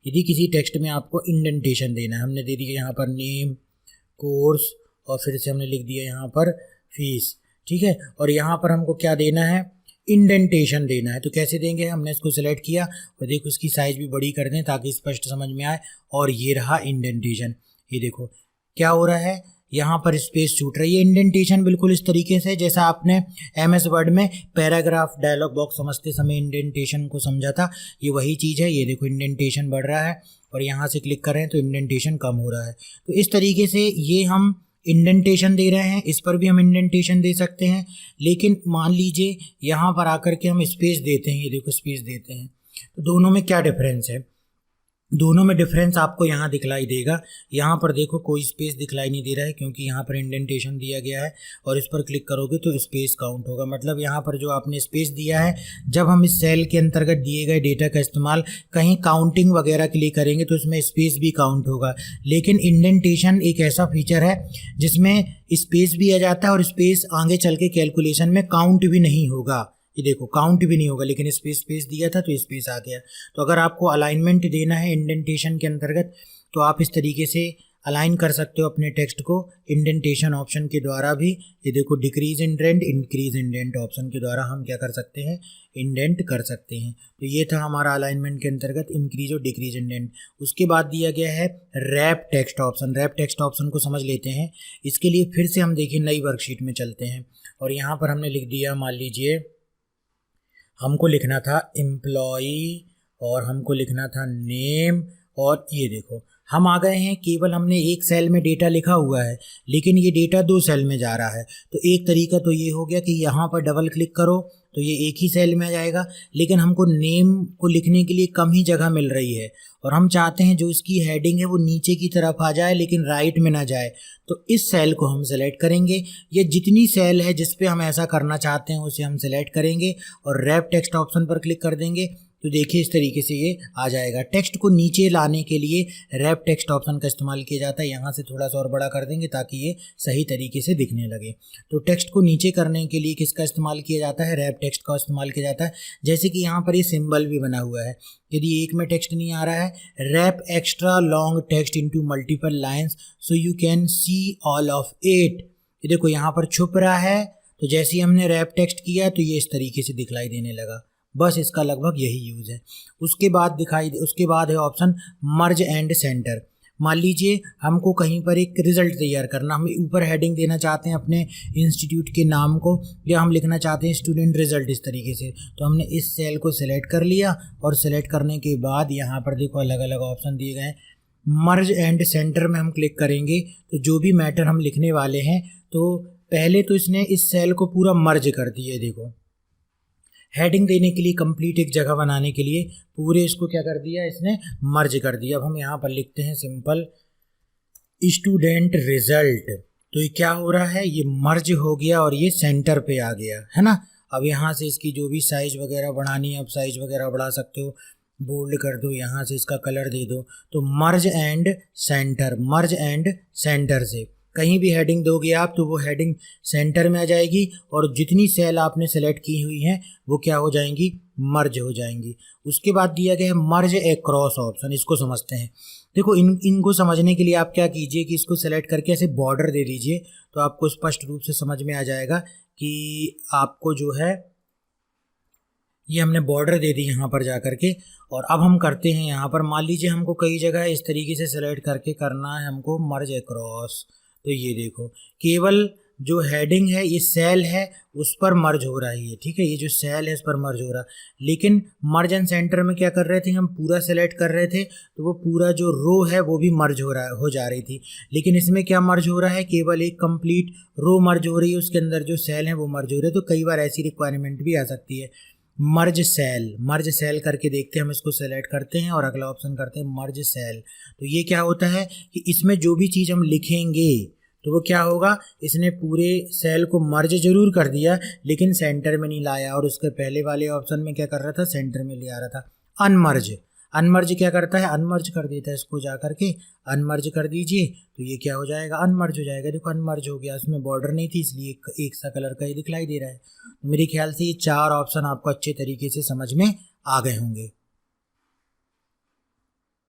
यदि किसी टेक्स्ट में आपको इंडेंटेशन देना है, हमने दे दिया यहाँ पर नेम, कोर्स, और फिर से हमने लिख दिया यहाँ पर फीस, ठीक है। और यहाँ पर हमको क्या देना है, इंडेंटेशन देना है। तो कैसे देंगे, हमने इसको सेलेक्ट किया और देखो इसकी साइज़ भी बड़ी कर दें ताकि स्पष्ट समझ में आए। और ये रहा इंडेंटेशन, ये देखो क्या हो रहा है, यहाँ पर स्पेस छूट रही है। इंडेंटेशन बिल्कुल इस तरीके से जैसा आपने MS वर्ड में पैराग्राफ डायलॉग बॉक्स समझते समय इंडेंटेशन को समझा था, ये वही चीज़ है। ये देखो इंडेंटेशन बढ़ रहा है और यहाँ से क्लिक कर रहे हैं तो इंडेंटेशन कम हो रहा है। तो इस तरीके से ये हम इंडेंटेशन दे रहे हैं, इस पर भी हम इंडेंटेशन दे सकते हैं। लेकिन मान लीजिए यहाँ पर आकर के हम स्पेस देते हैं, ये देखो स्पेस देते हैं, तो दोनों में क्या डिफरेंस है, दोनों में डिफरेंस आपको यहाँ दिखलाई देगा। यहाँ पर देखो कोई स्पेस दिखलाई नहीं दे रहा है क्योंकि यहाँ पर इंडेंटेशन दिया गया है, और इस पर क्लिक करोगे तो स्पेस काउंट होगा। मतलब यहाँ पर जो आपने स्पेस दिया है, जब हम इस सेल के अंतर्गत दिए गए डेटा का इस्तेमाल कहीं काउंटिंग वगैरह के लिए करेंगे तो इसमें स्पेस भी काउंट होगा। लेकिन इंडेंटेशन एक ऐसा फीचर है जिसमें स्पेस भी आ जाता है और स्पेस आगे चल के कैलकुलेशन में काउंट भी नहीं होगा। ये देखो काउंट भी नहीं होगा, लेकिन स्पेस दिया था तो स्पेस आ गया। तो अगर आपको अलाइनमेंट देना है इंडेंटेशन के अंतर्गत तो आप इस तरीके से अलाइन कर सकते हो अपने टेक्स्ट को इंडेंटेशन ऑप्शन के द्वारा भी। ये देखो decrease indent, increase indent option के द्वारा हम क्या कर सकते हैं, इंडेंट कर सकते हैं। तो ये था हमारा अलाइनमेंट के अंतर्गत इंक्रीज और डिक्रीज इंडेंट। उसके बाद दिया गया है wrap text option. Wrap text option को समझ लेते हैं। इसके लिए फिर से हम देखिए नई वर्कशीट में चलते हैं और यहाँ पर हमने लिख दिया, मान लीजिए हमको लिखना था एम्प्लॉई और हमको लिखना था नेम, और ये देखो हम आ गए हैं, केवल हमने एक सेल में डेटा लिखा हुआ है लेकिन ये डेटा 2 सेल में जा रहा है। तो एक तरीका तो ये हो गया कि यहाँ पर डबल क्लिक करो तो ये एक ही सेल में आ जाएगा, लेकिन हमको नेम को लिखने के लिए कम ही जगह मिल रही है और हम चाहते हैं जो इसकी हेडिंग है वो नीचे की तरफ आ जाए लेकिन राइट में ना जाए। तो इस सेल को हम सेलेक्ट करेंगे, ये जितनी सेल है जिस पे हम ऐसा करना चाहते हैं उसे हम सेलेक्ट करेंगे और रैप टेक्स्ट ऑप्शन पर क्लिक कर देंगे। तो देखिए इस तरीके से ये आ जाएगा। टेक्स्ट को नीचे लाने के लिए रैप टेक्स्ट ऑप्शन का इस्तेमाल किया जाता है। यहाँ से थोड़ा सा और बड़ा कर देंगे ताकि ये सही तरीके से दिखने लगे। तो टेक्स्ट को नीचे करने के लिए किसका इस्तेमाल किया जाता है, रैप टेक्स्ट का इस्तेमाल किया जाता है। जैसे कि यहाँ पर ये सिंबल भी बना हुआ है, यदि एक में टेक्स्ट नहीं आ रहा है, wrap extra long text into multiple lines so you can see all of it. ये देखो यहाँ पर छुप रहा है, तो जैसे ही हमने रैप टेक्स्ट किया तो ये इस तरीके से दिखलाई देने लगा। बस इसका लगभग यही यूज़ है। उसके बाद है ऑप्शन मर्ज एंड सेंटर। मान लीजिए हमको कहीं पर एक रिज़ल्ट तैयार करना, हम ऊपर हेडिंग देना चाहते हैं अपने इंस्टीट्यूट के नाम को, या हम लिखना चाहते हैं स्टूडेंट रिज़ल्ट इस तरीके से। तो हमने इस सेल को सिलेक्ट कर लिया और सिलेक्ट करने के बाद यहाँ पर देखो अलग अलग ऑप्शन दिए गए हैं। मर्ज एंड सेंटर में हम क्लिक करेंगे तो जो भी मैटर हम लिखने वाले हैं, तो पहले तो इसने इस सेल को पूरा मर्ज कर दिया। देखो हेडिंग देने के लिए, कंप्लीट एक जगह बनाने के लिए पूरे इसको क्या कर दिया, इसने मर्ज कर दिया। अब हम यहाँ पर लिखते हैं सिंपल स्टूडेंट रिजल्ट। तो ये क्या हो रहा है, ये मर्ज हो गया और ये सेंटर पे आ गया, है ना। अब यहाँ से इसकी जो भी साइज़ वगैरह बढ़ानी है, अब साइज़ वगैरह बढ़ा सकते हो, बोल्ड कर दो, यहाँ से इसका कलर दे दो। तो मर्ज and centre, merge and centre से कहीं भी हेडिंग दोगे आप तो वो हेडिंग सेंटर में आ जाएगी और जितनी सेल आपने सेलेक्ट की हुई हैं वो क्या हो जाएंगी, मर्ज हो जाएंगी। उसके बाद दिया गया है मर्ज एक्रॉस ऑप्शन। इसको समझते हैं। देखो इनको समझने के लिए आप क्या कीजिए कि इसको सेलेक्ट करके ऐसे बॉर्डर दे दीजिए, तो आपको स्पष्ट रूप से समझ में आ जाएगा कि आपको जो है ये हमने बॉर्डर दे दी यहाँ पर जा कर के। और अब हम करते हैं यहाँ पर, मान लीजिए हमको कई जगह इस तरीके से सेलेक्ट करके करना है हमको मर्ज एक्रॉस। तो ये देखो केवल जो हेडिंग है, ये सेल है, उस पर मर्ज हो रहा है ये, ठीक है, ये जो सेल है इस पर मर्ज हो रहा है। लेकिन मर्ज एंड सेंटर में क्या कर रहे थे, हम पूरा सेलेक्ट कर रहे थे तो वो पूरा जो रो है वो भी मर्ज हो जा रही थी। लेकिन इसमें क्या मर्ज हो रहा है, केवल एक कंप्लीट रो मर्ज हो रही है, उसके अंदर जो सेल है वो मर्ज हो रहे हैं। तो कई बार ऐसी रिक्वायरमेंट भी आ सकती है। मर्ज सेल करके देखते हैं, हम इसको सेलेक्ट करते हैं और अगला ऑप्शन करते हैं मर्ज सेल। तो ये क्या होता है कि इसमें जो भी चीज़ हम लिखेंगे तो वो क्या होगा, इसने पूरे सेल को मर्ज जरूर कर दिया लेकिन सेंटर में नहीं लाया। और उसके पहले वाले ऑप्शन में क्या कर रहा था, सेंटर में ले आ रहा था। अनमर्ज क्या करता है, अनमर्ज कर देता है। इसको जा करके अनमर्ज कर दीजिए तो ये क्या हो जाएगा, अनमर्ज हो जाएगा। देखो अनमर्ज हो गया, उसमें बॉर्डर नहीं थी इसलिए एक सा कलर का ये दिखलाई दे रहा है। तो मेरे ख्याल से ये 4 ऑप्शन आपको अच्छे तरीके से समझ में आ गए होंगे।